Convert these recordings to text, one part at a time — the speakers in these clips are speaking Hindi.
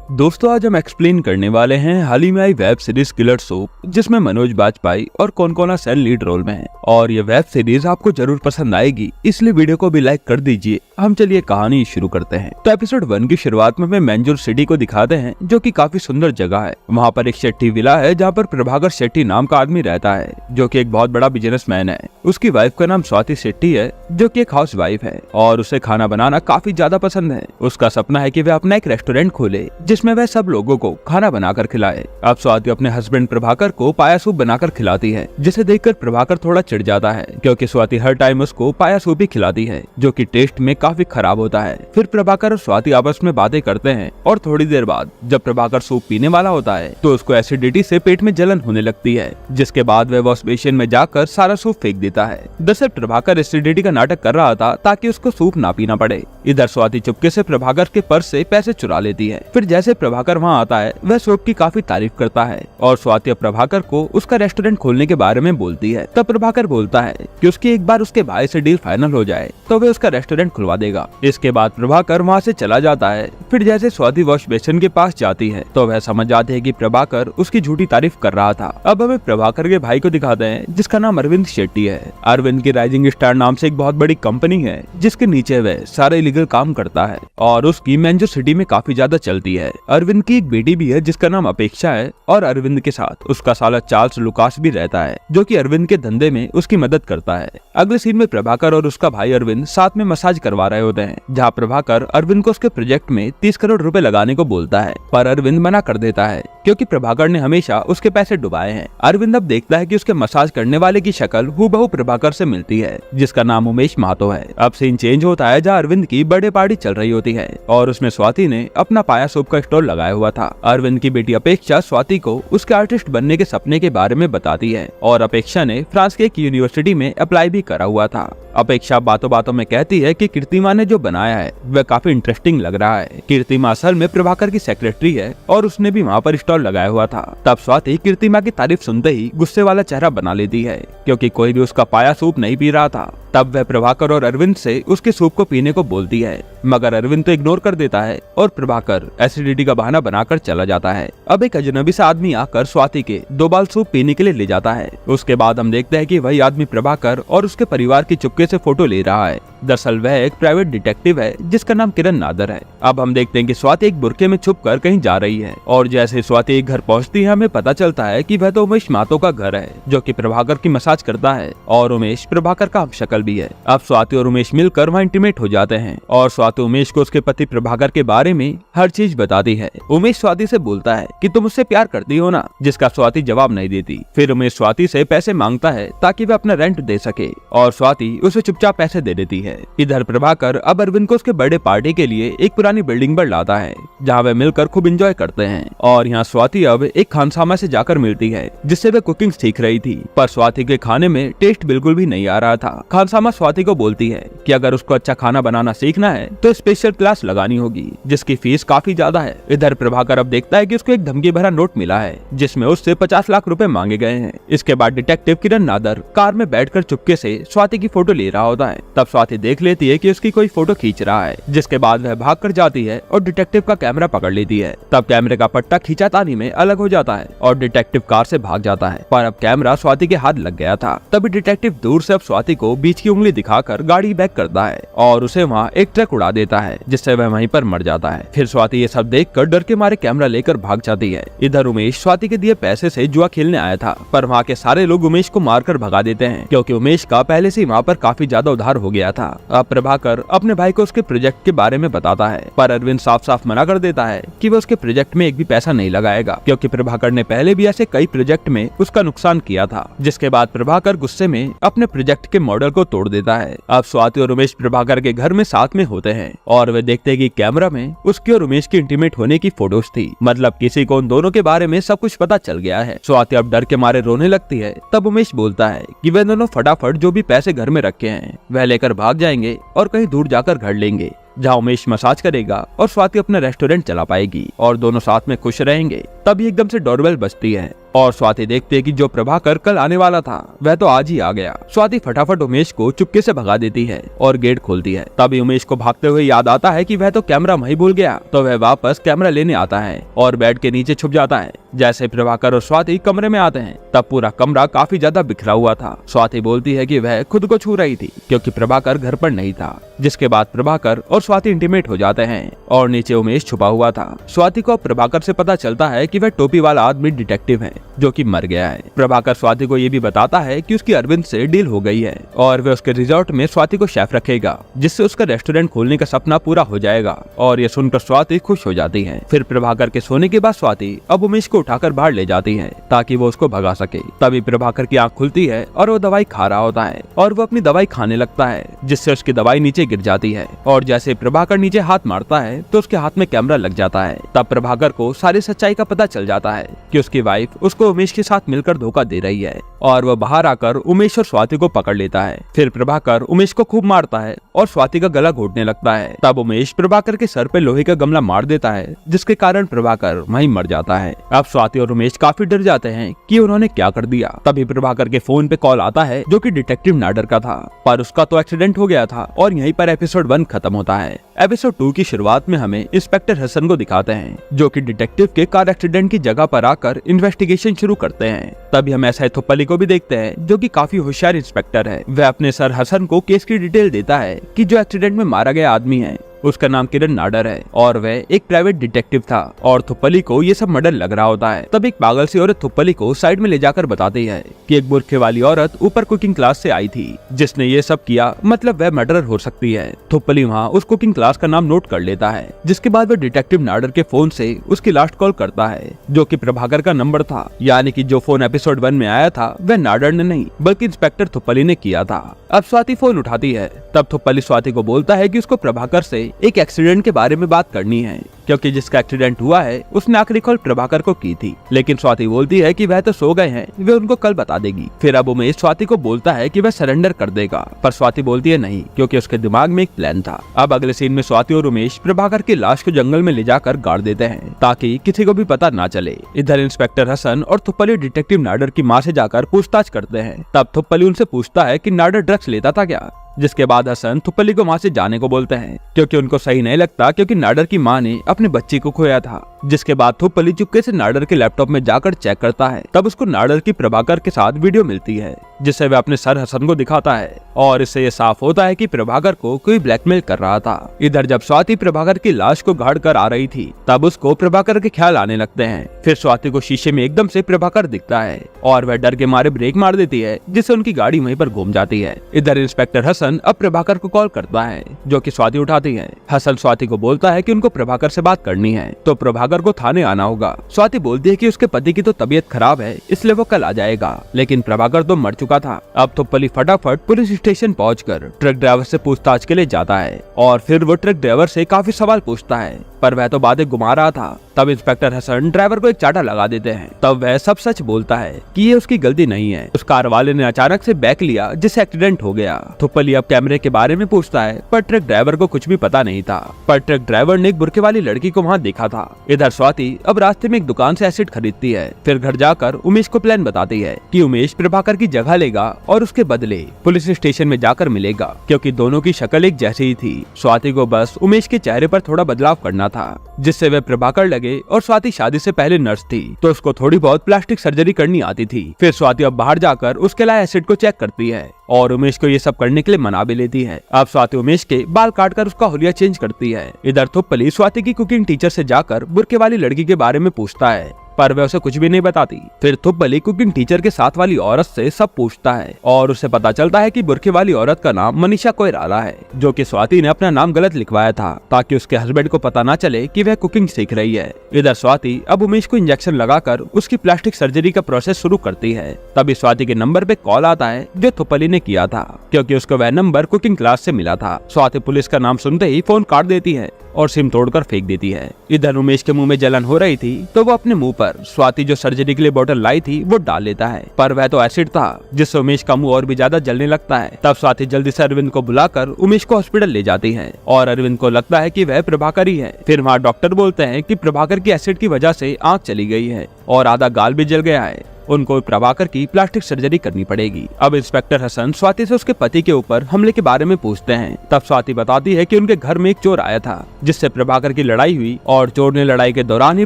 दोस्तों आज हम एक्सप्लेन करने वाले हैं हाल ही में आई वेब सीरीज किलर सोप, जिसमें मनोज बाजपेयी और कोनकोना सेन लीड रोल में है। और ये वेब सीरीज आपको जरूर पसंद आएगी, इसलिए वीडियो को भी लाइक कर दीजिए। हम चलिए कहानी शुरू करते हैं। तो एपिसोड 1 की शुरुआत में हमें मैंजूर सिटी को दिखाते हैं, जो कि काफी सुंदर जगह है। वहाँ पर एक शेट्टी विला है, जहाँ पर प्रभाकर शेट्टी नाम का आदमी रहता है, जो कि एक बहुत बड़ा बिजनेसमैन है। उसकी वाइफ का नाम स्वाति शेट्टी है, जो कि एक हाउस वाइफ है और उसे खाना बनाना काफी ज्यादा पसंद है। उसका सपना है कि वह अपना एक रेस्टोरेंट खोले, जिसमें वह सब लोगों को खाना बनाकर खिलाए। अब स्वाति अपने हस्बैंड प्रभाकर को पाया सूप बनाकर खिलाती है, जिसे देखकर प्रभाकर थोड़ा चिढ़ जाता है, क्योंकि स्वाति हर टाइम उसको पाया सूप ही खिलाती है, जो कि टेस्ट में काफी खराब होता है। फिर प्रभाकर और स्वाति आपस में बातें करते हैं और थोड़ी देर बाद जब प्रभाकर सूप पीने वाला होता है तो उसको एसिडिटी से पेट में जलन होने लगती है, जिसके बाद वह वॉश बेसिन में जाकर सारा सूप फेंक देता है। दरअसल प्रभाकर एसिडिटी का नाटक कर रहा था ताकि उसको सूप ना पीना पड़े। इधर स्वाति चुपके से प्रभाकर के पर्स से पैसे चुरा लेती है। फिर जैसे प्रभाकर वहाँ आता है, वह सूप की काफी तारीफ करता है और स्वाति अब प्रभाकर को उसका रेस्टोरेंट खोलने के बारे में बोलती है। तब प्रभाकर बोलता है कि उसकी एक बार उसके भाई से डील फाइनल हो जाए तो वह उसका रेस्टोरेंट खुलवा देगा। इसके बाद प्रभाकर वहाँ से चला जाता है। फिर जैसे स्वाति वॉश बेसिन के पास जाती है तो वह समझ जाती है कि प्रभाकर उसकी झूठी तारीफ कर रहा था। अब हमें प्रभाकर के भाई को दिखाते हैं, जिसका नाम अरविंद शेट्टी है। अरविंद की राइजिंग स्टार नाम से एक बहुत बड़ी कंपनी है, जिसके नीचे वह सारे इलीगल काम करता है और उसकी मैंजूर सिटी में काफी ज्यादा चलती है। अरविंद की एक बेटी भी है, जिसका नाम अपेक्षा है, और अरविंद के साथ उसका साला चार्ल्स लुकास भी रहता है, जो कि अरविंद के धंधे में उसकी मदद करता है। अगले सीन में प्रभाकर और उसका भाई अरविंद साथ में मसाज करवा रहे होते हैं, जहाँ प्रभाकर अरविंद को उसके प्रोजेक्ट में 30 करोड़ रुपए लगाने को बोलता है, पर अरविंद मना कर देता है, क्योंकि प्रभाकर ने हमेशा उसके पैसे डुबाए हैं। अरविंद अब देखता है कि उसके मसाज करने वाले की शक्ल हूबहू प्रभाकर से मिलती है, जिसका नाम उमेश महतो है। अब सीन चेंज होता है, जहाँ अरविंद की बर्थडे पार्टी चल रही होती है और उसमें स्वाति ने अपना पाया सूप का स्टॉल लगाया हुआ था। अरविंद की बेटी अपेक्षा स्वाति को उसके आर्टिस्ट बनने के सपने के बारे में बताती है और अपेक्षा ने फ्रांस के एक यूनिवर्सिटी में अप्लाई भी करा हुआ था। अपेक्षा बातों बातों में कहती है कि कीर्तिमा ने जो बनाया है वह काफी इंटरेस्टिंग लग रहा है। कीर्तिमा असल में प्रभाकर की सेक्रेटरी है और उसने भी वहाँ पर स्टॉल लगाया हुआ था। तब स्वाति कीर्तिमा की तारीफ सुनते ही गुस्से वाला चेहरा बना लेती है, क्योंकि कोई भी उसका पाया सूप नहीं पी रहा था। तब वह प्रभाकर और अरविंद से उसके सूप को पीने को बोलती है, मगर अरविंद तो इग्नोर कर देता है और प्रभाकर एसिडिटी का बहाना बनाकर चला जाता है। अब एक अजनबी सा आदमी आकर स्वाति के 2 बाल सूप पीने के लिए ले जाता है। उसके बाद हम देखते हैं कि वही आदमी प्रभाकर और उसके परिवार की चुपके से फोटो ले रहा है। दरअसल वह एक प्राइवेट डिटेक्टिव है, जिसका नाम किरण नादर है। अब हम देखते हैं कि स्वाति एक बुर्के में छुपकर कहीं जा रही है और जैसे स्वाति एक घर पहुंचती है, हमें पता चलता है कि वह तो उमेश महतो का घर है, जो कि प्रभाकर की मसाज करता है और उमेश प्रभाकर का हमशक्ल भी है। अब स्वाति और उमेश मिलकर वहाँ इंटीमेट हो जाते हैं और स्वाति उमेश को उसके पति प्रभाकर के बारे में हर चीज बताती है। उमेश स्वाति से बोलता है कि तुम उससे प्यार करती हो ना, जिसका स्वाति जवाब नहीं देती। फिर उमेश स्वाति से पैसे मांगता है ताकि वह अपना रेंट दे सके और स्वाति उसे चुपचाप पैसे दे देती है। इधर प्रभाकर अब अरविंद को उसके बर्थडे पार्टी के लिए एक पुरानी बिल्डिंग पर लाता है, जहाँ वे मिलकर खूब एंजॉय करते हैं। और यहाँ स्वाति अब एक खानसामा से जाकर मिलती है, जिससे वे कुकिंग सीख रही थी, पर स्वाति के खाने में टेस्ट बिल्कुल भी नहीं आ रहा था। खानसामा स्वाति को बोलती है कि अगर उसको अच्छा खाना बनाना सीखना है तो स्पेशल क्लास लगानी होगी, जिसकी फीस काफी ज्यादा है। इधर प्रभाकर अब देखता है कि उसको एक धमकी भरा नोट मिला है, जिसमें उससे 50 लाख रुपए मांगे गए हैं। इसके बाद डिटेक्टिव किरण नादर कार में बैठकर चुपके से स्वाति की फोटो ले रहा होता है। तब स्वाति देख लेती है कि उसकी कोई फोटो खींच रहा है, जिसके बाद वह भाग कर जाती है और डिटेक्टिव का कैमरा पकड़ लेती है। तब कैमरे का पट्टा खींचातानी में अलग हो जाता है और डिटेक्टिव कार से भाग जाता है, पर अब कैमरा स्वाति के हाथ लग गया था। तभी डिटेक्टिव दूर से अब स्वाति को बीच की उंगली दिखाकर गाड़ी बैक करता है और उसे वहाँ एक ट्रक उड़ा देता है, जिससे वह वहीं पर मर जाता है। फिर स्वाति ये सब देखकर डर के मारे कैमरा लेकर भाग जाती है। इधर उमेश स्वाति के दिए पैसे से जुआ खेलने आया था, पर वहाँ के सारे लोग उमेश को मारकर भगा देते हैं, क्योंकि उमेश का पहले से वहाँ पर काफी ज्यादा उधार हो गया था। अब प्रभाकर अपने भाई को उसके प्रोजेक्ट के बारे में बताता है, पर अरविंद साफ साफ मना कर देता है कि वह उसके प्रोजेक्ट में एक भी पैसा नहीं लगाएगा, क्योंकि प्रभाकर ने पहले भी ऐसे कई प्रोजेक्ट में उसका नुकसान किया था। जिसके बाद प्रभाकर गुस्से में अपने प्रोजेक्ट के मॉडल को तोड़ देता है। अब स्वाति और उमेश प्रभाकर के घर में साथ में होते हैं और वे देखते हैं कि कैमरा में उसके और उमेश की इंटीमेट होने की फोटोज थी, मतलब किसी को उन दोनों के बारे में सब कुछ पता चल गया है। स्वाति अब डर के मारे रोने लगती है। तब उमेश बोलता है कि वे दोनों फटाफट जो भी पैसे घर में रखे हैं वह लेकर भाग जाएंगे और कहीं दूर जाकर घर लेंगे, जहाँ उमेश मसाज करेगा और स्वाति अपना रेस्टोरेंट चला पाएगी और दोनों साथ में खुश रहेंगे। तभी एकदम से डोरबेल बजती है और स्वाति देखती है कि जो प्रभाकर कल आने वाला था वह तो आज ही आ गया। स्वाति फटाफट उमेश को चुपके से भगा देती है और गेट खोलती है। तभी उमेश को भागते हुए याद आता है कि वह तो कैमरा वहीं भूल गया, तो वह वापस कैमरा लेने आता है और बेड के नीचे छुप जाता है। जैसे प्रभाकर और स्वाति कमरे में आते हैं तब पूरा कमरा काफी ज्यादा बिखरा हुआ था। स्वाति बोलती है कि वह खुद को छू रही थी क्योंकि प्रभाकर घर पर नहीं था। जिसके बाद प्रभाकर और स्वाति इंटीमेट हो जाते हैं और नीचे उमेश छुपा हुआ था। स्वाति को प्रभाकर से पता चलता है कि वह टोपी वाला आदमी डिटेक्टिव है जो कि मर गया है। प्रभाकर स्वाति को ये भी बताता है कि उसकी अरविंद से डील हो गई है और वह उसके रिजॉर्ट में स्वाति को शेफ रखेगा, जिससे उसका रेस्टोरेंट खोलने का सपना पूरा हो जाएगा। और ये सुनकर स्वाति खुश हो जाती है। फिर प्रभाकर के सोने के बाद स्वाति अब उमेश को उठाकर बाहर ले जाती है ताकि वो उसको भगा सके। तभी प्रभाकर की आंख खुलती है और वो दवाई खा रहा होता है और वो अपनी दवाई खाने लगता है, जिससे उसकी दवाई नीचे गिर जाती है। और जैसे प्रभाकर नीचे हाथ मारता है तो उसके हाथ में कैमरा लग जाता है। तब प्रभाकर को सारी सच्चाई का पता चल जाता है कि उसकी वाइफ उसको उमेश के साथ मिलकर धोखा दे रही है और वह बाहर आकर उमेश और स्वाति को पकड़ लेता है। फिर प्रभाकर उमेश को खूब मारता है और स्वाति का गला घोटने लगता है। तब उमेश प्रभाकर के सर पे लोहे का गमला मार देता है, जिसके कारण प्रभाकर वहीं मर जाता है। अब स्वाति और उमेश काफी डर जाते हैं कि उन्होंने क्या कर दिया। तभी प्रभाकर के फोन पे कॉल आता है जो कि डिटेक्टिव नाडर का था, पर उसका तो एक्सीडेंट हो गया था। और यहीं पर एपिसोड 1 खत्म होता है। एपिसोड 2 की शुरुआत में हमें इंस्पेक्टर हसन को दिखाते हैं जो कि डिटेक्टिव के कार एक्सीडेंट की जगह पर आकर इन्वेस्टिगेशन शुरू करते हैं। तभी हम एसआई थुप्पली को भी देखते हैं जो कि काफी होशियार इंस्पेक्टर है। वह अपने सर हसन को केस की डिटेल देता है कि जो एक्सीडेंट में मारा गया आदमी है उसका नाम किरण नाडर है और वह एक प्राइवेट डिटेक्टिव था और थुप्पली को ये सब मर्डर लग रहा होता है। तब एक पागल सी औरत थुप्पली को साइड में ले जाकर बताती है कि एक बुरखे वाली औरत ऊपर कुकिंग क्लास से आई थी जिसने ये सब किया, मतलब वह मर्डरर हो सकती है। थुप्पली वहाँ उस कुकिंग क्लास का नाम नोट कर लेता है, जिसके बाद वह डिटेक्टिव नाडर के फोन से उसकी लास्ट कॉल करता है जो कि प्रभाकर का नंबर था। यानी कि जो फोन एपिसोड 1 में आया था वह नाडर ने नहीं बल्कि इंस्पेक्टर थुप्पली ने किया था। अब स्वाति फोन उठाती है। तब थुप्पली स्वाति को बोलता है कि उसको प्रभाकर से एक एक्सीडेंट के बारे में बात करनी है, क्योंकि जिसका एक्सीडेंट हुआ है उसने आखिरी कॉल प्रभाकर को की थी। लेकिन स्वाति बोलती है कि वह तो सो गए हैं, वे उनको कल बता देगी। फिर अब उमेश स्वाति को बोलता है कि वह सरेंडर कर देगा, पर स्वाति बोलती है नहीं, क्योंकि उसके दिमाग में एक प्लान था। अब अगले सीन में स्वाति और उमेश प्रभाकर की लाश को जंगल में ले जाकर गाड़ देते हैं ताकि किसी को भी पता ना चले। इधर इंस्पेक्टर हसन और थुप्पली डिटेक्टिव नाडर की माँ से जाकर पूछताछ करते हैं। तब थुप्पली उनसे पूछता है कि नाडर ड्रग्स लेता था क्या, जिसके बाद हसन थुप्पली को वहाँ से जाने को बोलते हैं क्योंकि उनको सही नहीं लगता, क्योंकि नाडर की माँ ने अपने बच्चे को खोया था। जिसके बाद थुप्पली चुपके से नाडर के लैपटॉप में जाकर चेक करता है। तब उसको नाडर की प्रभाकर के साथ वीडियो मिलती है जिससे वह अपने सर हसन को दिखाता है और इससे ये साफ होता है कि प्रभाकर को कोई ब्लैकमेल कर रहा था। इधर जब स्वाति प्रभाकर की लाश को गाड़ कर आ रही थी तब उसको प्रभाकर के ख्याल आने लगते हैं। फिर स्वाति को शीशे में एकदम से प्रभाकर दिखता है और वह डर के मारे ब्रेक मार देती है, जिससे उनकी गाड़ी वहीं पर घूम जाती है। इधर इंस्पेक्टर हसन अब प्रभाकर को कॉल करता है जो कि स्वाति उठाती है। हसन स्वाति को बोलता है कि उनको प्रभाकर से बात करनी है तो प्रभाकर को थाने आना होगा। स्वाति बोलती है कि उसके पति की तो तबीयत खराब है इसलिए वो कल आ जाएगा, लेकिन प्रभाकर तो मर चुका था। अब थुप्पली फटाफट पुलिस स्टेशन पहुंचकर ट्रक ड्राइवर से पूछताछ के लिए जाता है और फिर वो ट्रक ड्राइवर से काफी सवाल पूछता है, पर वह तो बातें घुमा रहा था। तब इंस्पेक्टर हसन ड्राइवर को एक चाटा लगा देते हैं। तब वह सब सच बोलता है कि ये उसकी गलती नहीं है, उस कार वाले ने अचानक से बैक लिया जिससे एक्सीडेंट हो गया। थुप्पली अब कैमरे के बारे में पूछता है, पर ट्रक ड्राइवर को कुछ भी पता नहीं था, पर ट्रक ड्राइवर ने एक बुरके वाली लड़की को वहाँ देखा था। इधर स्वाति अब रास्ते में एक दुकान से एसिड खरीदती है। फिर घर जाकर उमेश को प्लान बताती है कि उमेश प्रभाकर की जगह लेगा और उसके बदले पुलिस स्टेशन में जाकर मिलेगा, क्योंकि दोनों की शक्ल एक जैसी ही थी। स्वाति को बस उमेश के चेहरे पर थोड़ा बदलाव करना था जिससे वह प्रभाकर लगे। और स्वाति शादी से पहले नर्स थी तो उसको थोड़ी बहुत प्लास्टिक सर्जरी करनी आती थी। फिर स्वाति अब बाहर जाकर उसके लाए एसिड को चेक करती है और उमेश को ये सब करने के लिए मना भी लेती है। अब स्वाति उमेश के बाल काटकर उसका हुलिया चेंज करती है। इधर थुप्पली स्वाति की कुकिंग टीचर से जाकर बुरके वाली लड़की के बारे में पूछता है, पर वह उसे कुछ भी नहीं बताती। फिर थुप्पली कुकिंग टीचर के साथ वाली औरत से सब पूछता है और उसे पता चलता है कि बुरखे वाली औरत का नाम मनीषा कोइराला है, जो कि स्वाति ने अपना नाम गलत लिखवाया था ताकि उसके हस्बैंड को पता ना चले कि वह कुकिंग सीख रही है। इधर स्वाति अब उमेश को इंजेक्शन लगाकर उसकी प्लास्टिक सर्जरी का प्रोसेस शुरू करती है। तभी स्वाति के नंबर पे कॉल आता है जो थुप्पली ने किया था, क्योंकि उसको वह नंबर कुकिंग क्लास से मिला था। स्वाति पुलिस का नाम सुनते ही फोन काट देती है और सिम तोड़कर फेंक देती है। इधर उमेश के मुंह में जलन हो रही थी तो वो अपने मुंह पर स्वाति जो सर्जरी के लिए बोतल लाई थी वो डाल लेता है, पर वह तो एसिड था जिससे उमेश का मुंह और भी ज्यादा जलने लगता है। तब स्वाति जल्दी से अरविंद को बुलाकर उमेश को हॉस्पिटल ले जाती है और अरविंद को लगता है कि वह प्रभाकर ही है। फिर वहाँ डॉक्टर बोलते हैं कि प्रभाकर की एसिड की वजह से आंख चली गई है और आधा गाल भी जल गया है, उनको प्रभाकर की प्लास्टिक सर्जरी करनी पड़ेगी। अब इंस्पेक्टर हसन स्वाति से उसके पति के ऊपर हमले के बारे में पूछते हैं। तब स्वाति बताती है कि उनके घर में एक चोर आया था जिससे प्रभाकर की लड़ाई हुई और चोर ने लड़ाई के दौरान ही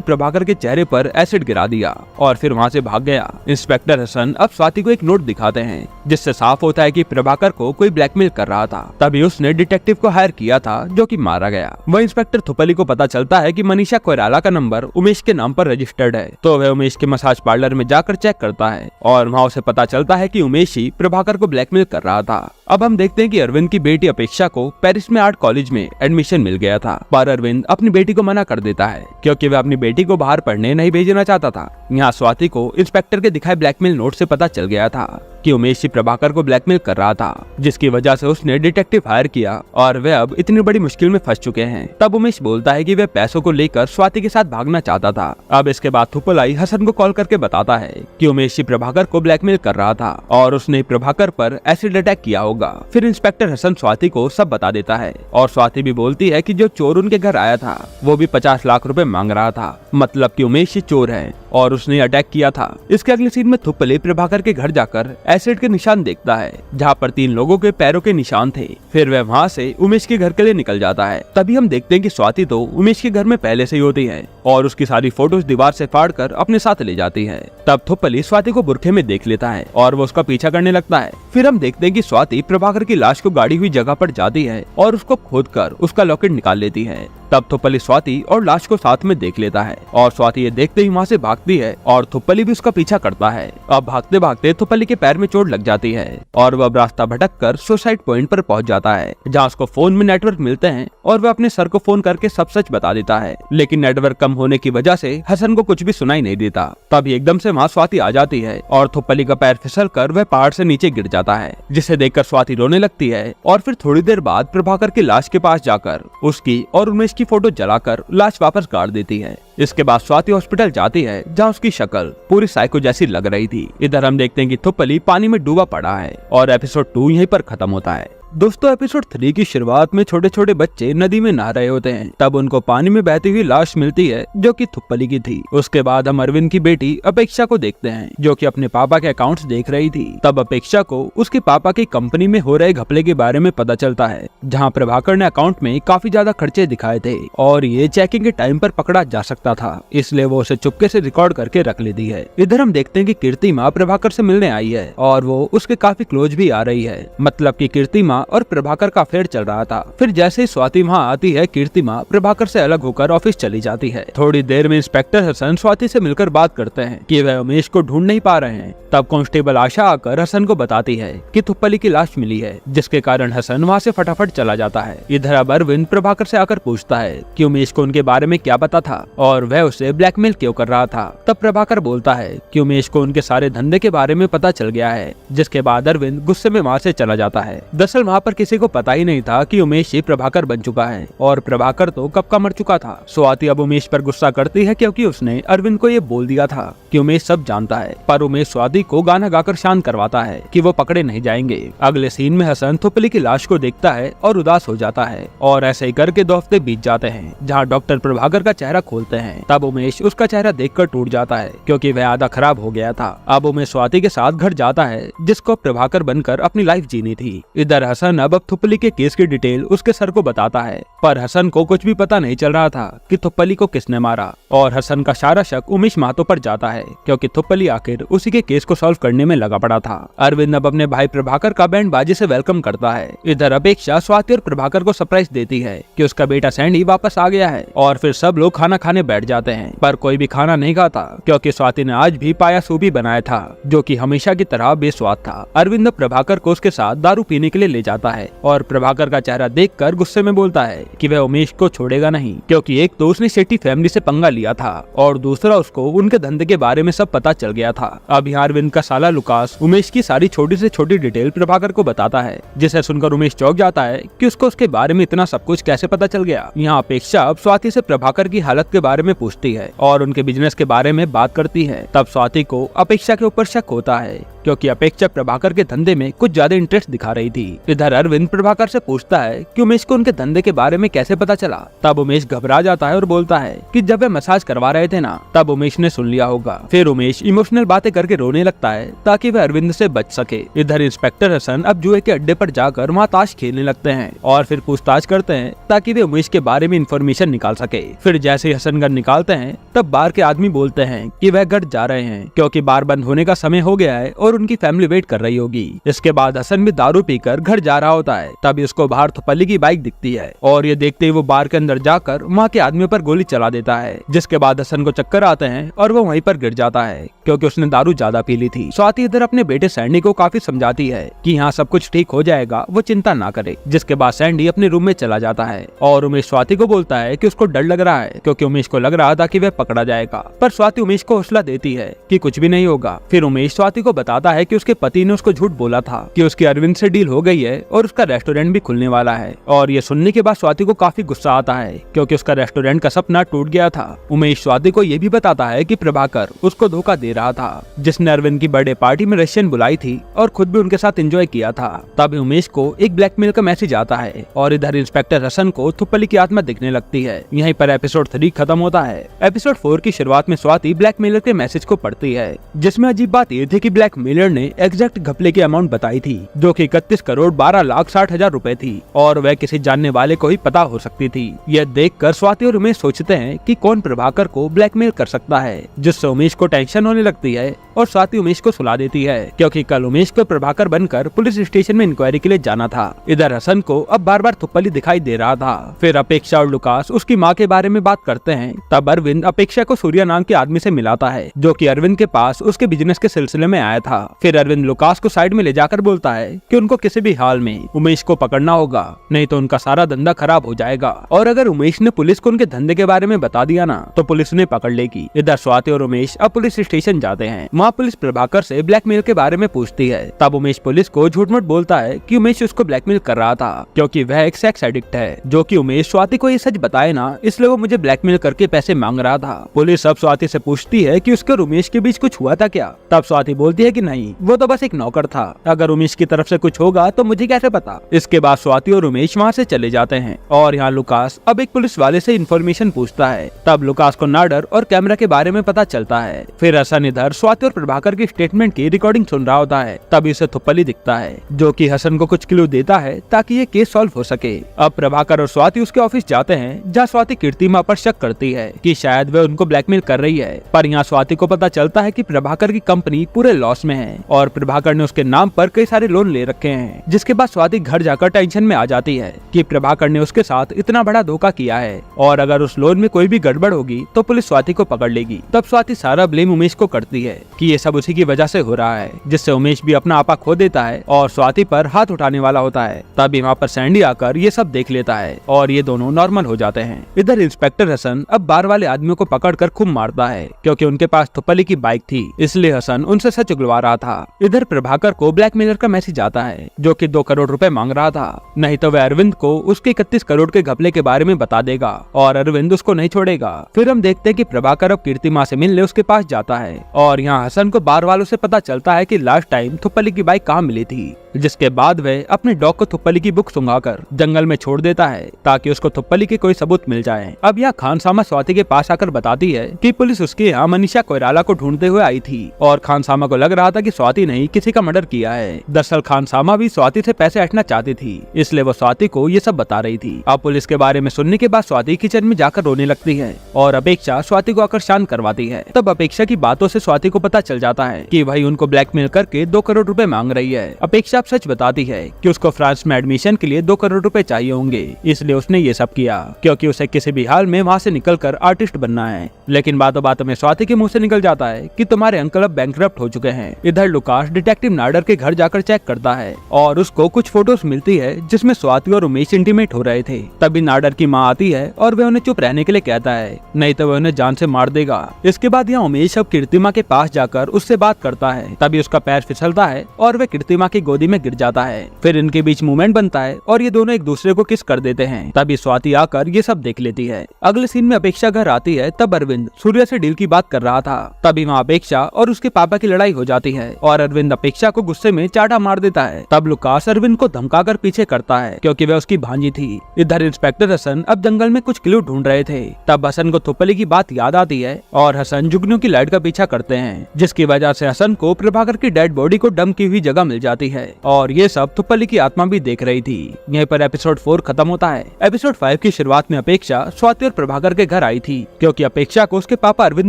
प्रभाकर के चेहरे पर एसिड गिरा दिया और फिर वहाँ से भाग गया। इंस्पेक्टर हसन अब स्वाति को एक नोट दिखाते हैं जिससे साफ होता है कि प्रभाकर को कोई ब्लैकमेल कर रहा था, तभी उसने डिटेक्टिव को हायर किया था जो कि मारा गया। वह इंस्पेक्टर थुपली को पता चलता है कि मनीषा कोइराला का नंबर उमेश के नाम पर रजिस्टर्ड है, तो वह उमेश के मसाज पार्लर में जाकर चेक करता है और वहाँ उसे पता चलता है कि उमेश ही प्रभाकर को ब्लैकमेल कर रहा था। अब हम देखते हैं कि अरविंद की बेटी अपेक्षा को पेरिस में आर्ट कॉलेज में एडमिशन मिल गया था, पर अरविंद अपनी बेटी को मना कर देता है क्योंकि वह अपनी बेटी को बाहर पढ़ने नहीं भेजना चाहता था। यहाँ स्वाति को इंस्पेक्टर के दिखाए ब्लैकमेल नोट से पता चल गया था कि उमेश ही प्रभाकर को ब्लैकमेल कर रहा था, जिसकी वजह से उसने डिटेक्टिव हायर किया और वे अब इतनी बड़ी मुश्किल में फंस चुके हैं। तब उमेश बोलता है कि वह पैसों को लेकर स्वाति के साथ भागना चाहता था। अब इसके बाद थुपलाई हसन को कॉल करके बताता है कि उमेश ही प्रभाकर को ब्लैकमेल कर रहा था और उसने प्रभाकर पर एसिड अटैक किया होगा। फिर इंस्पेक्टर हसन स्वाति को सब बता देता है और स्वाति भी बोलती है कि जो चोर उनके घर आया था वो भी 50 लाख रुपए मांग रहा था, मतलब कि उमेश ही चोर है और उसने अटैक किया था। इसके अगले सीन में थुपली प्रभाकर के घर जाकर एसिड के निशान देखता है जहाँ पर 3 लोगों के पैरों के निशान थे। फिर वह वहाँ से उमेश के घर के लिए निकल जाता है। तभी हम देखते हैं कि स्वाति तो उमेश के घर में पहले से ही होती है और उसकी सारी फोटोज दीवार से फाड़कर अपने साथ ले जाती है। तब थुपली स्वाति को बुरखे में देख लेता है और वो उसका पीछा करने लगता है। फिर हम देखते हैं कि स्वाति प्रभाकर की लाश को गाड़ी हुई जगह पर जाती है और उसको खोदकर उसका लॉकेट निकाल लेती है। तब थुपली स्वाति और लाश को साथ में देख लेता है और स्वाति ये देखते ही वहाँ से भागती है और थुपली भी उसका पीछा करता है। अब भागते भागते थुपली के पैर में चोट लग जाती है और वह रास्ता भटककर सुसाइड पॉइंट पर पहुंच जाता है जहाँ उसको फोन में नेटवर्क मिलते हैं और वह अपने सर को फोन करके सब सच बता देता है, लेकिन नेटवर्क कम होने की वजह से हसन को कुछ भी सुनाई नहीं देता। तभी एकदम से वहाँ स्वाति आ जाती है और थुपली का पैर फिसल कर वह पहाड़ से नीचे गिर जाता है, जिसे देखकर स्वाति रोने लगती है और फिर थोड़ी देर बाद प्रभाकर की लाश के पास जाकर उसकी और उमेश की फोटो जलाकर लाश वापस गाड़ देती है। इसके बाद स्वाति हॉस्पिटल जाती है जहाँ उसकी शक्ल पूरी साइको जैसी लग रही थी। इधर हम देखते हैं कि थुपली पानी में डूबा पड़ा है और एपिसोड 2 यहीं पर खत्म होता है। दोस्तों एपिसोड 3 की शुरुआत में छोटे छोटे बच्चे नदी में नहा रहे होते हैं, तब उनको पानी में बहती हुई लाश मिलती है जो कि थुपली की थी। उसके बाद हम अरविंद की बेटी अपेक्षा को देखते हैं जो कि अपने पापा के अकाउंट्स देख रही थी। तब अपेक्षा को उसके पापा की कंपनी में हो रहे घपले के बारे में पता चलता है जहाँ प्रभाकर ने अकाउंट में काफी ज्यादा खर्चे दिखाए थे और ये चेकिंग के टाइम पर पकड़ा जा सकता था, इसलिए वो उसे चुपके से रिकॉर्ड करके रख लेती है। इधर हम देखते हैं कि कीर्ति माँ प्रभाकर से मिलने आई है और वो उसके काफी क्लोज भी आ रही है, मतलब कि कीर्ति माँ और प्रभाकर का अफेयर चल रहा था। फिर जैसे ही स्वाति वहाँ आती है कीर्ति माँ प्रभाकर से अलग होकर ऑफिस चली जाती है। थोड़ी देर में इंस्पेक्टर हसन स्वाति से मिलकर बात करते हैं कि वह उमेश को ढूंढ नहीं पा रहे हैं। तब कांस्टेबल आशा आकर हसन को बताती है कि थुपली की लाश मिली है, जिसके कारण हसन वहाँ से फटाफट चला जाता है। इधर अब अरविंद प्रभाकर से आकर पूछता है कि उमेश को उनके बारे में क्या पता था और वह उसे ब्लैकमेल क्यों कर रहा था। तब प्रभाकर बोलता है कि उमेश को उनके सारे धंधे के बारे में पता चल गया है, जिसके बाद अरविंद गुस्से में वहाँ से चला जाता है। दरअसल वहाँ पर किसी को पता ही नहीं था कि उमेश ही प्रभाकर बन चुका है और प्रभाकर तो कब का मर चुका था। स्वाति अब उमेश पर गुस्सा करती है क्योंकि उसने अरविंद को ये बोल दिया था कि उमेश सब जानता है, पर उमेश स्वाति को गाना गाकर शांत करवाता है कि वो पकड़े नहीं जाएंगे। अगले सीन में हसन थुपली की लाश को देखता है और उदास हो जाता है और ऐसे ही करके 2 हफ्ते बीत जाते हैं जहाँ डॉक्टर प्रभाकर का चेहरा खोलते हैं। तब उमेश उसका चेहरा देखकर टूट जाता है क्योंकि वह आधा खराब हो गया था। अब उमेश स्वाति के साथ घर जाता है जिसको प्रभाकर बनकर अपनी लाइफ जीनी थी। इधर हसन अब थुपली के केस की डिटेल उसके सर को बताता है, पर हसन को कुछ भी पता नहीं चल रहा था कि थुपली को किसने मारा और हसन का सारा शक उमेश महतो पर जाता है क्योंकि थुपली आखिर उसी के केस को सॉल्व करने में लगा पड़ा था। अरविंद अब अपने भाई प्रभाकर का बैंड बाजी से वेलकम करता है। इधर अपेक्षा स्वाति और प्रभाकर को सरप्राइज देती है कि उसका बेटा सैंडी वापस आ गया है और फिर सब लोग खाना खाने बैठ जाते हैं, पर कोई भी खाना नहीं खाता क्योंकि स्वाति ने आज भी पाया सूपी बनाया था जो कि हमेशा की तरह बेस्वाद था। अरविंद प्रभाकर को उसके साथ दारू पीने के लिए ले जाता है और प्रभाकर का चेहरा देखकर गुस्से में बोलता है कि वह उमेश को छोड़ेगा नहीं, क्योंकि एक तो उसने शेट्टी फैमिली से पंगा लिया था और दूसरा उसको उनके धंधे के बारे में सब पता चल गया था। अब यहाँ अरविंद का साला लुकास उमेश की सारी छोटी से छोटी डिटेल प्रभाकर को बताता है, जिसे सुनकर उमेश चौंक जाता है कि उसको उसके बारे में इतना सब कुछ कैसे पता चल गया। यहाँ अपेक्षा अब स्वाति से प्रभाकर की हालत के बारे में पूछती है और उनके बिजनेस के बारे में बात करती है। तब स्वाति को अपेक्षा के ऊपर शक होता है, क्योंकि अपेक्षा प्रभाकर के धंधे में कुछ ज्यादा इंटरेस्ट दिखा रही थी। इधर अरविंद प्रभाकर से पूछता है कि उमेश को उनके धंधे के बारे में कैसे पता चला। तब उमेश घबरा जाता है और बोलता है कि जब वे मसाज करवा रहे थे ना, तब उमेश ने सुन लिया होगा। फिर उमेश इमोशनल बातें करके रोने लगता है ताकि वह अरविंद से बच सके। इधर इंस्पेक्टर हसन अब जुए के अड्डे पर जाकर वहाँ ताश खेलने लगते हैं और फिर पूछताछ करते हैं ताकि वे उमेश के बारे में इंफॉर्मेशन निकाल सके। फिर जैसे ही हसन गन निकालते हैं तब बार के आदमी बोलते हैं कि वह घर जा रहे हैं, क्योंकि बार बंद होने का समय हो गया है और उनकी फैमिली वेट कर रही होगी। इसके बाद हसन भी दारू पीकर घर जा रहा होता है। तभी उसको बाहर थुपल्ली की बाइक दिखती है और ये देखते ही वो बार के अंदर जाकर वहाँ के आदमियों पर गोली चला देता है, जिसके बाद हसन को चक्कर आते हैं और वो वहीं पर गिर जाता है, क्योंकि उसने दारू ज्यादा पी ली थी। स्वाति इधर अपने बेटे सैंडी को काफी समझाती है कि यहाँ सब कुछ ठीक हो जाएगा, वो चिंता ना करे। जिसके बाद सैंडी अपने रूम में चला जाता है और उमेश स्वाति को बोलता है कि उसको डर लग रहा है, क्योंकि उमेश को लग रहा था कि वह पकड़ा जाएगा, पर स्वाति उमेश को हौसला देती है कि कुछ भी नहीं होगा। फिर उमेश स्वाति को बताता है कि उसके पति ने उसको झूठ बोला था कि उसकी अरविंद से डील हो गई है और उसका रेस्टोरेंट भी खुलने वाला है। और ये सुनने के बाद स्वाति को काफी गुस्सा आता है, क्योंकि उसका रेस्टोरेंट का सपना टूट गया था। उमेश स्वाति को ये भी बताता है कि प्रभाकर उसको धोखा दे रहा था, जिसने अरविंद की बर्थडे पार्टी में रशियन बुलाई थी और खुद भी उनके साथ एंजॉय किया था। तभी उमेश को एक ब्लैकमेल का मैसेज आता है और इधर इंस्पेक्टर हसन को थुपल्ली की आत्मा दिखने लगती है। यहीं पर एपिसोड 3 खत्म होता है। एपिसोड 4 की शुरुआत में स्वाति ब्लैकमेलर के मैसेज को पढ़ती है, जिसमें अजीब बात ये थी कि ब्लैकमेलर ने एग्जैक्ट घपले की अमाउंट बताई थी, जो कि 31,12,60,000 रुपए थी और वह किसी जानने वाले को ही पता हो सकती थी। यह देखकर स्वाति और उमेश सोचते हैं कि कौन प्रभाकर को ब्लैकमेल कर सकता है, जिससे उमेश को टेंशन होने लगती है और स्वाति उमेश को सुला देती है, क्योंकि कल उमेश को प्रभाकर बनकर पुलिस स्टेशन में इंक्वायरी के लिए जाना था। इधर हसन को अब बार बार थुपल्ली दिखाई दे रहा था। फिर अपेक्षा और लुकास उसकी माँ के बारे में बात करते हैं। तब अरविंद अपेक्षा को सूर्या नाम के आदमी से मिलाता है, जो कि अरविंद के पास उसके बिजनेस के सिलसिले में आया था। फिर अरविंद लुकास को साइड में ले जाकर बोलता है कि उनको किसी भी हाल में उमेश को पकड़ना होगा, नहीं तो उनका सारा धंधा खराब हो जाएगा। और अगर उमेश ने पुलिस को उनके धंधे के बारे में बता दिया ना, तो पुलिस उन्हें पकड़ लेगी। इधर स्वाति और उमेश अब पुलिस स्टेशन जाते हैं। वहाँ पुलिस प्रभाकर से ब्लैकमेल के बारे में पूछती है। तब उमेश पुलिस को झूठ मूठ बोलता है कि उमेश उसको ब्लैकमेल कर रहा था, क्योंकि वह एक सेक्स एडिक्ट है, जो कि उमेश स्वाति को ये सच बताए ना, इसलिए वो मुझे ब्लैकमेल करके पैसे मांग रहा था। पुलिस अब स्वाति से पूछती है कि उसके और उमेश के बीच कुछ हुआ था क्या। तब स्वाति बोलती है कि नहीं, वो तो बस एक नौकर था, अगर उमेश की तरफ से कुछ होगा तो मुझे कैसे पता। इसके बाद स्वाति और उमेश वहाँ से चले जाते हैं और यहाँ लुकास अब एक पुलिस वाले से इन्फॉर्मेशन पूछता है। तब लुकास को नाडर और कैमरा के बारे में पता चलता है। फिर हसन इधर स्वाति और प्रभाकर की स्टेटमेंट की रिकॉर्डिंग सुन रहा होता है। तभी उसे थुपल्ली दिखता है, जो कि हसन को कुछ क्लू देता है ताकि ये केस सॉल्व हो सके। अब प्रभाकर और स्वाति उसके ऑफिस जाते हैं, जहाँ स्वाति कीर्तिमा पर शक करती है कि शायद वह उनको ब्लैकमेल कर रही है। पर यहाँ स्वाति को पता चलता है कि प्रभाकर की कंपनी पूरे लॉस में है और प्रभाकर ने उसके नाम पर कई सारे लोन ले रखे हैं। जिसके बाद स्वाति घर जाकर टेंशन में आ जाती है कि प्रभाकर ने उसके साथ इतना बड़ा धोखा किया है और अगर उस लोन में कोई भी गड़बड़ होगी तो पुलिस स्वाति को पकड़ लेगी। तब स्वाति सारा ब्लेम उमेश को करती है कि ये सब उसी की वजह से हो रहा है, जिससे उमेश भी अपना आपा खो देता है और स्वाति पर हाथ उठाने वाला होता है। तभी वहाँ पर सैंडी आकर ये सब देख लेता है और ये दोनों नॉर्मल हो जाते हैं। इधर इंस्पेक्टर हसन अब बार वाले आदमियों को पकड़कर खूब मारता है, क्योंकि उनके पास थुपल्ली की बाइक थी, इसलिए हसन उनसे सच उगलवा रहा था। इधर प्रभाकर को ब्लैकमेलर का मैसेज आता है, जो कि 2 करोड़ रुपए मांग रहा था, नहीं तो वह अरविंद को उसके 31 करोड़ के घपले के बारे में बता देगा और अरविंद उसको नहीं छोड़ेगा। फिर हम देखते हैं कि प्रभाकर अब कीर्तिमा से मिलने उसके पास जाता है और यहाँ हसन को बार वालों से पता चलता है कि लास्ट टाइम थुपल्ली की बाइक कहाँ मिली थी। जिसके बाद वह अपने डॉग को थुपल्ली की बुक सुंघाकर जंगल में छोड़ देता है ताकि उसको थुपल्ली के कोई सबूत मिल जाए। अब यहाँ खानसामा स्वाति के पास आकर बताती है कि पुलिस उसके यहाँ मनीषा कोइराला को ढूंढते हुए आई थी और खानसामा को लग रहा था कि स्वाति ने किसी का मर्डर किया है। दरअसल खानसामा भी स्वाति से पैसे हटना चाहती थी, इसलिए वो स्वाति को ये सब बता रही थी। अब पुलिस के बारे में सुनने के बाद स्वाति किचन में जाकर रोने लगती है और अपेक्षा स्वाति को आकर शांत करवाती है। तब अपेक्षा की बातों से स्वाति को पता चल जाता है कि वही उनको ब्लैकमेल करके 2 करोड़ रुपए मांग रही है। अपेक्षा चुपचाप सच बताती है कि उसको फ्रांस में एडमिशन के लिए 2 करोड़ रुपए चाहिए होंगे, इसलिए उसने ये सब किया क्योंकि उसे किसी भी हाल में वहाँ से निकलकर आर्टिस्ट बनना है। लेकिन बातों बातों में स्वाति के मुंह से निकल जाता है कि तुम्हारे अंकल अब बैंकरप्ट हो चुके हैं। इधर लुकास डिटेक्टिव नाडर के घर जाकर चेक करता है और उसको कुछ फोटोज मिलती है जिसमें स्वाति और उमेश इंटीमेट हो रहे थे। तभी नाडर की माँ आती है और वह उन्हें चुप रहने के लिए कहता है, नहीं तो वह उन्हें जान से मार देगा। इसके बाद यहाँ उमेश अब कीर्तिमा के पास जाकर उससे बात करता है। तभी उसका पैर फिसलता है और वह कीर्तिमा की गोदी में गिर जाता है। फिर इनके बीच मूवमेंट बनता है और ये दोनों एक दूसरे को किस कर देते हैं। तभी स्वाति आकर ये सब देख लेती है। अगले सीन में अपेक्षा घर आती है। तब अरविंद सूर्या से डील की बात कर रहा था। तभी वहाँ अपेक्षा और उसके पापा की लड़ाई हो जाती है और अरविंद अपेक्षा को गुस्से में चाटा मार देता है। तब लुकास अरविंद को धमकाकर पीछे करता है क्योंकि वह उसकी भांजी थी। इधर इंस्पेक्टर हसन अब जंगल में कुछ क्लू ढूंढ रहे थे। तब हसन को थुप्पली की बात याद आती है और हसन जुगनू की लाइट का पीछा करते हैं, जिसकी वजह से हसन को प्रभाकर की डेड बॉडी को डंप की हुई जगह मिल जाती है और ये सब थुप्पली की आत्मा भी देख रही थी। यहीं पर एपिसोड 4 खत्म होता है। एपिसोड 5 की शुरुआत में अपेक्षा स्वाति और प्रभाकर के घर आई थी क्योंकि अपेक्षा को उसके पापा अरविंद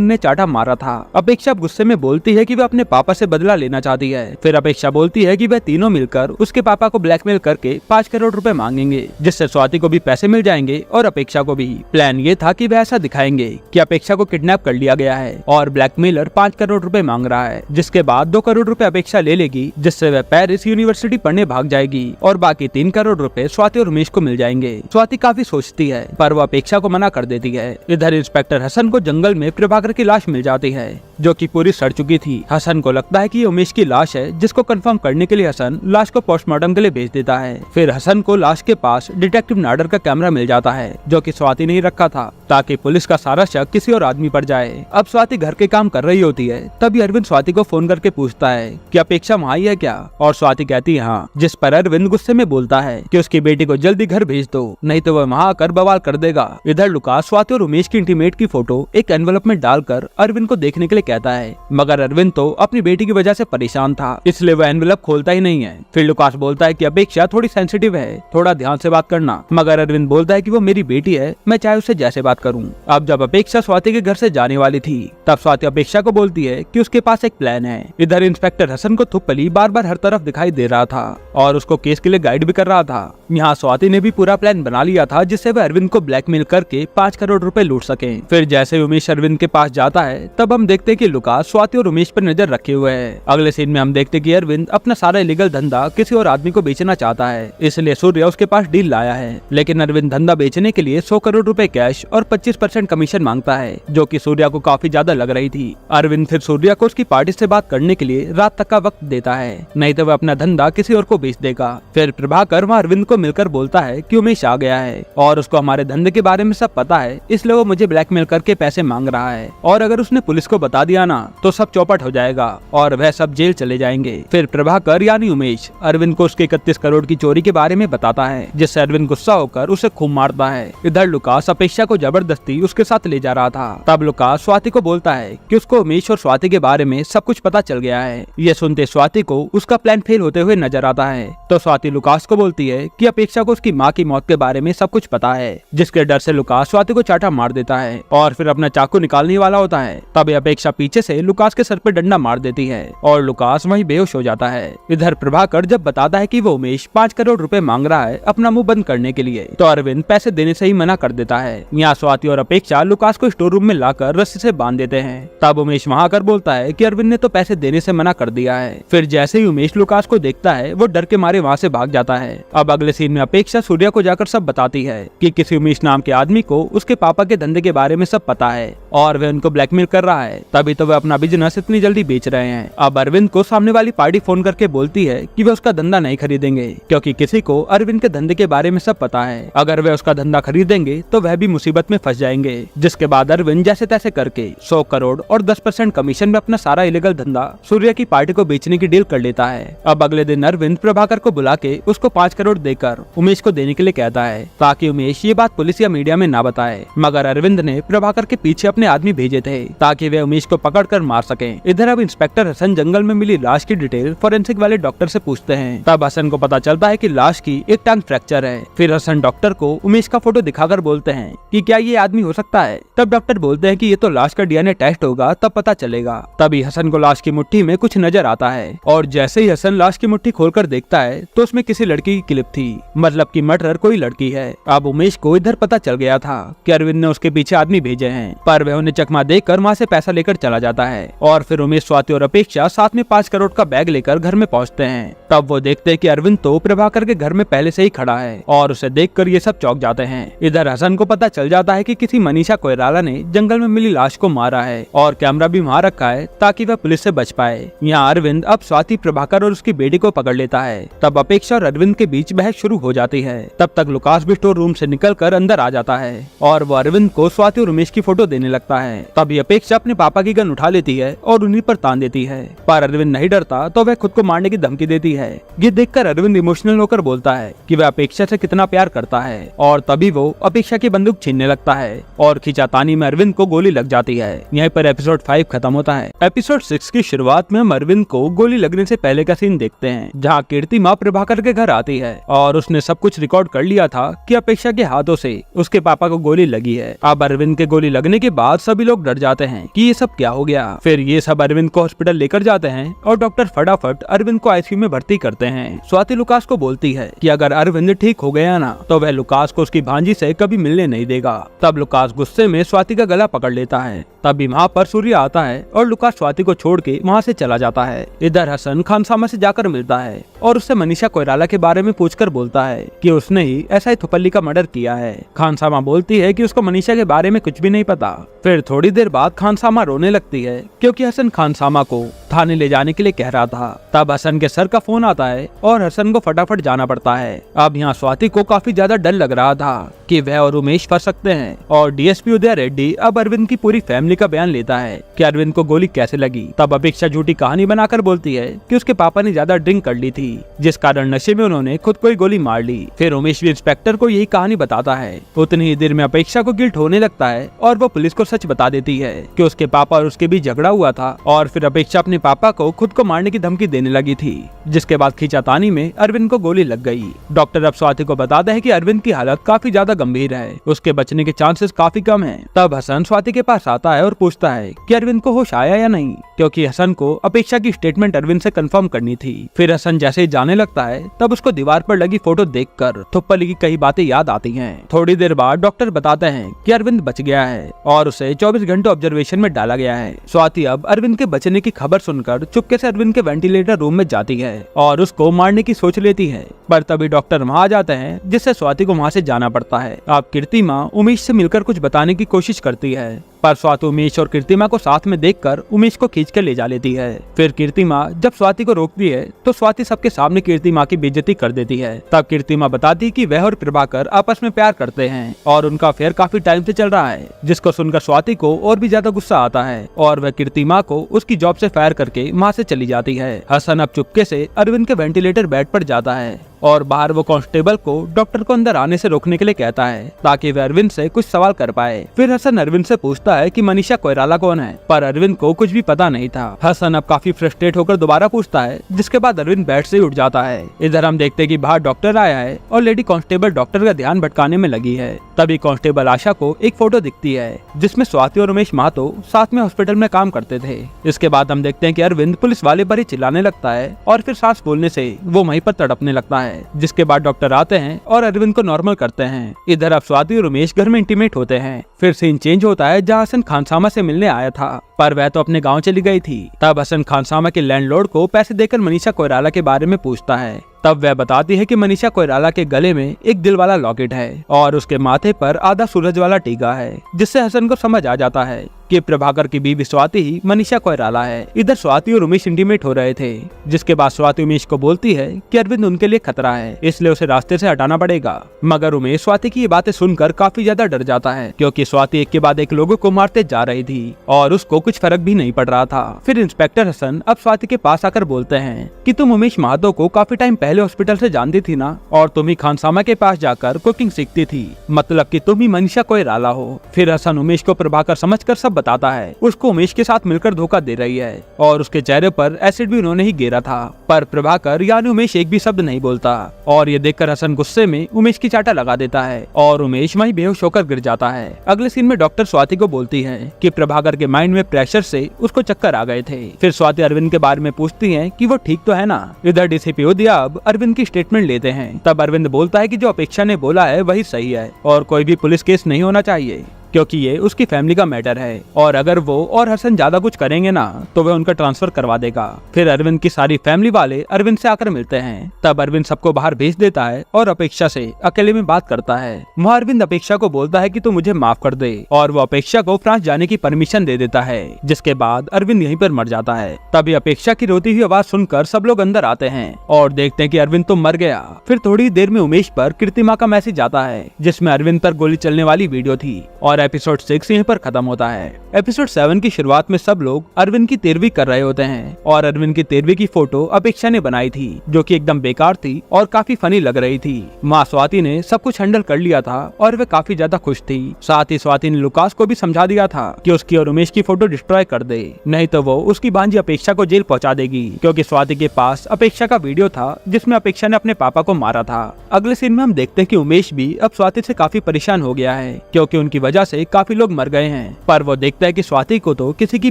ने चाटा मारा था। अपेक्षा गुस्से में बोलती है कि वह अपने पापा से बदला लेना चाहती है। फिर अपेक्षा बोलती है कि वह तीनों मिलकर उसके पापा को ब्लैकमेल करके 5 करोड़ रुपए मांगेंगे, जिससे स्वाति को भी पैसे मिल जाएंगे और अपेक्षा को भी। प्लान ये था कि वह ऐसा दिखाएंगे कि अपेक्षा को किडनैप कर लिया गया है और ब्लैकमेलर 5 करोड़ रुपए मांग रहा है, जिसके बाद 2 करोड़ रुपए अपेक्षा ले लेगी, जिससे वह पेरिस यूनिवर्सिटी पढ़ने भाग जाएगी और बाकी 3 करोड़ रुपए स्वाति और उमेश को मिल जाएंगे। स्वाति काफी सोचती है पर वो अपेक्षा को मना कर देती है। इधर इंस्पेक्टर हसन को जंगल में प्रभाकर की लाश मिल जाती है जो कि पूरी सड़ चुकी थी। हसन को लगता है कि ये उमेश की लाश है, जिसको कंफर्म करने के लिए हसन लाश को पोस्टमार्टम के लिए भेज देता है। फिर हसन को लाश के पास डिटेक्टिव नाडर का कैमरा मिल जाता है जो कि स्वाति ने ही रखा था ताकि पुलिस का सारा शक किसी और आदमी पर जाए। अब स्वाति घर के काम कर रही होती है। तभी अरविंद स्वाति को फोन करके पूछता है कि अपेक्षा वहाँ ही है क्या, और स्वाति कहती है हाँ, जिस पर अरविंद गुस्से में बोलता है कि उसकी बेटी को जल्दी घर भेज दो, नहीं तो वह वहाँ आकर बवाल कर देगा। इधर लुकास स्वाति और उमेश की इंटीमेट की फोटो एक एनवेलप में डालकर अरविंद को देखने के लिए कहता है, मगर अरविंद तो अपनी बेटी की वजह से परेशान था, इसलिए वह एनवेलप खोलता ही नहीं है। फिर लुकास बोलता है कि अपेक्षा थोड़ी सेंसिटिव है, थोड़ा ध्यान से बात करना, मगर अरविंद बोलता है कि वो मेरी बेटी है, मैं चाहे उससे जैसे बात करूं। अब जब अपेक्षा स्वाति के घर से जाने वाली थी तब स्वाति अपेक्षा को बोलती है कि उसके पास एक प्लान है। इधर इंस्पेक्टर हसन को थुप्पली बार बार हर तरफ दिखाई दे रहा था और उसको केस के लिए गाइड भी कर रहा था। यहाँ स्वाति ने भी पूरा प्लान बना लिया था जिससे वह अरविंद को ब्लैकमेल करके 5 करोड़ रुपए लूट सके। फिर जैसे उमेश अरविंद के पास जाता है तब हम देखते कि लुकास स्वाति और उमेश पर नजर रखे हुए है। अगले सीन में हम देखते कि अरविंद अपना सारा इलीगल धंधा किसी और आदमी को बेचना चाहता है, इसलिए सूर्या उसके पास डील लाया है। लेकिन अरविंद धंधा बेचने के लिए 100 करोड़ रुपए कैश और 25% कमीशन मांगता है, जो कि सूर्या को काफी ज्यादा लग रही थी। अरविंद फिर सूर्या को उसकी पार्टी से बात करने के लिए रात तक का वक्त देता है, नहीं तो वह अपना धंधा किसी और को बेच देगा। फिर प्रभाकर वहाँ अरविंद को मिलकर बोलता है कि उमेश आ गया है और उसको हमारे धंधे के बारे में सब पता है, इसलिए वो मुझे ब्लैकमेल करके पैसे मांग रहा है और अगर उसने पुलिस को बता दिया ना तो सब चौपट हो जाएगा और वह सब जेल चले जाएंगे। फिर प्रभाकर यानी उमेश अरविंद को उसके 31 करोड़ की चोरी के बारे में बताता है, जिससे अरविंद गुस्सा होकर उसे खूब मारता है। इधर लुकास अपेक्षा को जबरदस्ती उसके साथ ले जा रहा था। तब लुकास स्वाति को बोलता है कि उसको उमेश और स्वाति के बारे में सब कुछ पता चल गया है। ये सुनते स्वाति को उसका प्लान फेल होते हुए नजर आता है, तो स्वाति लुकास को बोलती है कि अपेक्षा को उसकी माँ की मौत के बारे में सब कुछ पता है, जिसके डर से लुकास स्वाति को चाटा मार देता है और फिर अपना चाकू निकालने वाला होता है। तब अपेक्षा पीछे से लुकास के सर पे डंडा मार देती है और लुकास वहीं बेहोश हो जाता है। इधर प्रभाकर जब बताता है कि वो उमेश 5 करोड़ रुपए मांग रहा है अपना मुंह बंद करने के लिए, तो अरविंद पैसे देने से ही मना कर देता है। यहाँ स्वाति और अपेक्षा लुकास को स्टोर रूम में लाकर रस्सी से बांध देते हैं। तब उमेश वहाँ आकर बोलता है कि अरविंद ने तो पैसे देने से मना कर दिया है। फिर जैसे ही उमेश लुकास को देखता है वो डर के मारे वहाँ से भाग जाता है। अब अगले सीन में अपेक्षा सूर्या को जाकर सब बताती है कि किसी उमेश नाम के आदमी को उसके पापा के धंधे के बारे में सब पता है और वह उनको ब्लैकमेल कर रहा है, तभी तो वह अपना बिजनेस इतनी जल्दी बेच रहे हैं। अब अरविंद को सामने वाली पार्टी फोन करके बोलती है कि वे उसका धंधा नहीं खरीदेंगे क्योंकि किसी को अरविंद के धंधे के बारे में सब पता है। अगर वे उसका धंधा खरीदेंगे तो वह भी मुसीबत में फंस जाएंगे। जिसके बाद अरविंद जैसे तैसे करके 100 करोड़ और 10% कमीशन में अपना सारा इलीगल धंधा सूर्या की पार्टी को बेचने की डील कर लेता है। अब अगले दिन अरविंद प्रभाकर को बुला के उसको 5 करोड़ देकर उमेश को देने के लिए कहता है ताकि उमेश ये बात पुलिस या मीडिया में ना बताए, मगर अरविंद ने प्रभाकर के पीछे अपने आदमी भेजे थे ताकि वे उमेश को पकड़ कर मार सके। इधर अब इंस्पेक्टर हसन जंगल में मिली लाश की डिटेल फोरेंसिक वाले डॉक्टर से पूछते हैं। तब हसन को पता चलता है कि लाश की एक टांग फ्रैक्चर है। फिर हसन डॉक्टर को उमेश का फोटो दिखाकर बोलते हैं कि क्या ये आदमी हो सकता है। तब डॉक्टर बोलते हैं कि ये तो लाश का डीएनए टेस्ट होगा तब पता चलेगा। तभी हसन को लाश की मुट्ठी में कुछ नजर आता है और जैसे ही हसन लाश की मुट्ठी खोलकर देखता है तो उसमें किसी लड़की की क्लिप थी, मतलब कि मर्डरर कोई लड़की है। अब उमेश को इधर पता चल गया था कि अरविंद ने उसके पीछे आदमी भेजे हैं, पर वह उन्हें चकमा देकर वहाँ से पैसा लेकर चला जाता है। और फिर उमेश, स्वाति और अपेक्षा साथ में 5 करोड़ का बैग लेकर घर में पहुँचते हैं। तब वो देखते हैं कि अरविंद तो प्रभाकर के घर में पहले से ही खड़ा है और उसे देखकर ये सब चौंक जाते हैं। इधर हसन को पता चल जाता है कि किसी मनीषा कोइराला ने जंगल में मिली लाश को मारा है और कैमरा भी वहाँ रखा है ताकि वह पुलिस से बच पाए। यहाँ अरविंद अब स्वाति, प्रभाकर और उसकी बेटी को पकड़ लेता है। तब अपेक्षा और अरविंद के बीच बहस शुरू हो जाती है। तब तक लुकास भी स्टोर रूम से निकलकर अंदर आ जाता है और वो अरविंद को स्वाति और उमेश की फोटो देने लगता है। तभी अपेक्षा अपने पापा की गन उठा लेती है और उन्हीं पर तान देती है, पर अरविंद नहीं डरता तो वह खुद को मारने की धमकी देती है। ये देखकर अरविंद इमोशनल होकर बोलता है कि वह अपेक्षा से कितना प्यार करता है और तभी वो अपेक्षा की बंदूक छीनने लगता है और खींचातानी में अरविंद को गोली लग जाती है। यहीं पर एपिसोड 5 खत्म होता है। एपिसोड 6 की शुरुआत में हम अरविंद को गोली लगने से पहले का सीन देखते हैं, जहाँ कीर्ति माँ प्रभाकर के घर आती है और उसने सब कुछ रिकॉर्ड कर लिया था कि अपेक्षा के हाथों से उसके पापा को गोली लगी है। अब अरविंद के गोली लगने के बाद सभी लोग डर जाते हैं कि ये सब क्या हो गया। फिर ये सब अरविंद को हॉस्पिटल लेकर जाते हैं और डॉक्टर फटाफट अरविंद को आईसीयू में भर्ती करते हैं। स्वाति लुकास को बोलती है कि अगर अरविंद ठीक हो गया ना तो वह लुकास को उसकी भांजी से कभी मिलने नहीं देगा। तब लुकास गुस्से में स्वाति का गला पकड़ लेता है। तभी वहाँ पर सूर्य आता है और लुकास स्वाति को छोड़ के वहाँ से चला जाता है। इधर हसन खानसामा से जाकर मिलता है और उससे मनीषा कोइराला के बारे में पूछकर बोलता है कि उसने ही एसआई थुपल्ली का मर्डर किया है। खानसामा बोलती है कि उसको मनीषा के बारे में कुछ भी नहीं पता। फिर थोड़ी देर बाद खानसामा रोने लगती है क्योंकि हसन खानसामा को थाने ले जाने के लिए कह रहा था। तब हसन के सर का फोन आता है और हसन को फटाफट जाना पड़ता है। अब यहाँ स्वाति को काफी ज्यादा डर लग रहा था कि वह और उमेश फंस सकते हैं और डीएसपी उदय रेड्डी अब अरविंद की पूरी फैमिली का बयान लेता है कि अरविंद को गोली कैसे लगी। तब अपेक्षा झूठी कहानी बनाकर बोलती है कि उसके पापा ने ज्यादा ड्रिंक कर ली थी, जिस कारण नशे में उन्होंने खुद को ही गोली मार ली। फिर उमेश भी इंस्पेक्टर को यही कहानी बताता है। उतनी ही देर में अपेक्षा को गिल्ट होने लगता है और वो पुलिस को सच बता देती है कि उसके पापा और उसके बीच झगड़ा हुआ था और फिर अपेक्षा अपने पापा को खुद को मारने की धमकी देने लगी थी, जिसके बाद खींचातानी में अरविंद को गोली लग गई। डॉक्टर अब स्वाति को बताता है कि अरविंद की हालत काफी ज्यादा गंभीर है, उसके बचने के चांसेस काफी कम हैं। तब हसन स्वाति के पास आता है और पूछता है कि अरविंद को होश आया या नहीं, क्योंकि हसन को अपेक्षा की स्टेटमेंट अरविंद से कंफर्म करनी थी। फिर हसन जैसे ही जाने लगता है तब उसको दीवार पर लगी फोटो देखकर थुप्पली की कई बातें याद आती हैं। थोड़ी देर बाद डॉक्टर बताते हैं कि अरविंद बच गया है और उसे 24 घंटे ऑब्जर्वेशन में डाला गया है। स्वाति अब अरविंद के बचने की खबर सुनकर चुपके से अरविंद के वेंटिलेटर रूम में जाती है और उसको मारने की सोच लेती है, पर तभी डॉक्टर वहाँ आ जाते हैं, जिससे स्वाति को वहाँ से जाना पड़ता है। अब कीर्ति माँ उमेश से मिलकर कुछ बताने की कोशिश करती है, पर स्वाति उमेश और कीर्ति माँ को साथ में देखकर उमेश को खींच कर ले जा लेती है। फिर कीर्ति माँ जब स्वाति को रोकती है तो स्वाति सबके सामने कीर्ति माँ की बेइज्जती कर देती है। तब कीर्ति माँ बताती है कि वह और प्रभाकर आपस में प्यार करते हैं और उनका अफेयर काफी टाइम से चल रहा है, जिसको सुनकर स्वाति को और भी ज्यादा गुस्सा आता है और वह कीर्ति माँ को उसकी जॉब से फायर करके वहाँ से चली जाती है। हसन अब चुपके से अरविंद के वेंटिलेटर बेड पर जाता है और बाहर वो कांस्टेबल को डॉक्टर को अंदर आने से रोकने के लिए कहता है ताकि वह अरविंद से कुछ सवाल कर पाए। फिर हसन अरविंद से पूछता है कि मनीषा कोइराला कौन है, पर अरविंद को कुछ भी पता नहीं था। हसन अब काफी फ्रस्ट्रेट होकर दोबारा पूछता है, जिसके बाद अरविंद बेड से उठ जाता है। इधर हम देखते हैं कि बाहर डॉक्टर आया है और लेडी कांस्टेबल डॉक्टर का ध्यान भटकाने में लगी है। तभी कांस्टेबल आशा को एक फोटो दिखती है जिसमें स्वाति और उमेश महतो साथ में हॉस्पिटल में काम करते थे। इसके बाद हम देखते हैं कि अरविंद पुलिस वाले पर ही चिल्लाने लगता है और फिर सांस फूलने से वो वहीं पर तड़पने लगता है, जिसके बाद डॉक्टर आते हैं और अरविंद को नॉर्मल करते हैं। इधर अब स्वाति और उमेश घर में इंटीमेट होते हैं। फिर सीन चेंज होता है जहाँ हसन खानसामा से मिलने आया था, पर वह तो अपने गांव चली गई थी। तब हसन खानसामा के लैंडलॉर्ड को पैसे देकर मनीषा कोइराला के बारे में पूछता है। तब वह बताती है कि मनीषा कोइराला के गले में एक दिल वाला लॉकेट है और उसके माथे पर आधा सूरज वाला टीका है, जिससे हसन को समझ आ जाता है कि प्रभाकर की बीवी स्वाति ही मनीषा कोइराला है। इधर स्वाति और उमेश इंटीमेट हो रहे थे, जिसके बाद स्वाति उमेश को बोलती है कि अरविंद उनके लिए खतरा है, इसलिए उसे रास्ते से हटाना पड़ेगा। मगर उमेश स्वाति की ये बातें सुनकर काफी ज्यादा डर जाता है, क्योंकि स्वाति एक के बाद एक लोगों को मारते जा रही थी और उसको कुछ फर्क भी नहीं पड़ रहा था। फिर इंस्पेक्टर हसन अब स्वाति के पास आकर बोलते हैं कि तुम उमेश महतो को काफी टाइम पहले हॉस्पिटल से जानती थी ना, और तुम ही खानसामा के पास जाकर कुकिंग सीखती थी, मतलब कि तुम ही मनीषा कोइराला हो। फिर हसन उमेश को प्रभाकर समझकर सब बताता है। उसको उमेश के साथ मिलकर धोखा दे रही है और उसके चेहरे पर एसिड भी उन्होंने ही गिरा था, पर प्रभाकर यानी उमेश एक भी शब्द नहीं बोलता। और ये देखकर हसन गुस्से में उमेश की चाटा लगा देता है और उमेश वहीं बेहोश होकर गिर जाता है। अगले सीन में डॉक्टर स्वाति को बोलती है कि प्रभाकर के माइंड में प्रेशर से उसको चक्कर आ गए थे। फिर स्वाति अरविंद के बारे में पूछती है कि वो ठीक तो है ना। इधर डीसीपी उदया अब अरविंद की स्टेटमेंट लेते हैं। तब अरविंद बोलता है कि जो अपेक्षा ने बोला है वही सही है और कोई भी पुलिस केस नहीं होना चाहिए, क्योंकि ये उसकी फैमिली का मैटर है और अगर वो और हसन ज्यादा कुछ करेंगे ना तो वह उनका ट्रांसफर करवा देगा। फिर अरविंद की सारी फैमिली वाले अरविंद से आकर मिलते हैं। तब अरविंद सबको बाहर भेज देता है और अपेक्षा से अकेले में बात करता है। वहाँ अरविंद अपेक्षा को बोलता है कि तू मुझे माफ कर दे और वो अपेक्षा को फ्रांस जाने की परमिशन दे देता है, जिसके बाद अरविंद यहीं पर मर जाता है। तभी अपेक्षा की रोती हुई आवाज सुनकर सब लोग अंदर आते हैं और देखते हैं कि अरविंद तो मर गया। फिर थोड़ी देर में उमेश पर कीर्तिमा का मैसेज आता है जिसमें अरविंद पर गोली चलने वाली वीडियो थी और एपिसोड 6 यहीं पर खत्म होता है। एपिसोड 7 की शुरुआत में सब लोग अरविंद की 13वीं कर रहे होते हैं और अरविंद की 13वीं की फोटो अपेक्षा ने बनाई थी जो कि एकदम बेकार थी और काफी फनी लग रही थी। माँ स्वाति ने सब कुछ हैंडल कर लिया था और वे काफी ज्यादा खुश थी। साथ ही स्वाति ने लुकास को भी समझा दिया था कि उसकी और उमेश की फोटो डिस्ट्रॉय कर दे, नहीं तो वो उसकी भांजी अपेक्षा को जेल पहुंचा देगी, क्योंकि स्वाति के पास अपेक्षा का वीडियो था जिसमें अपेक्षा ने अपने पापा को मारा था। अगले सीन में हम देखते हैं कि उमेश भी अब स्वाति से काफी परेशान हो गया है, क्योंकि उनकी वजह से काफी लोग मर गए हैं, पर वो देखता है कि स्वाति को तो किसी की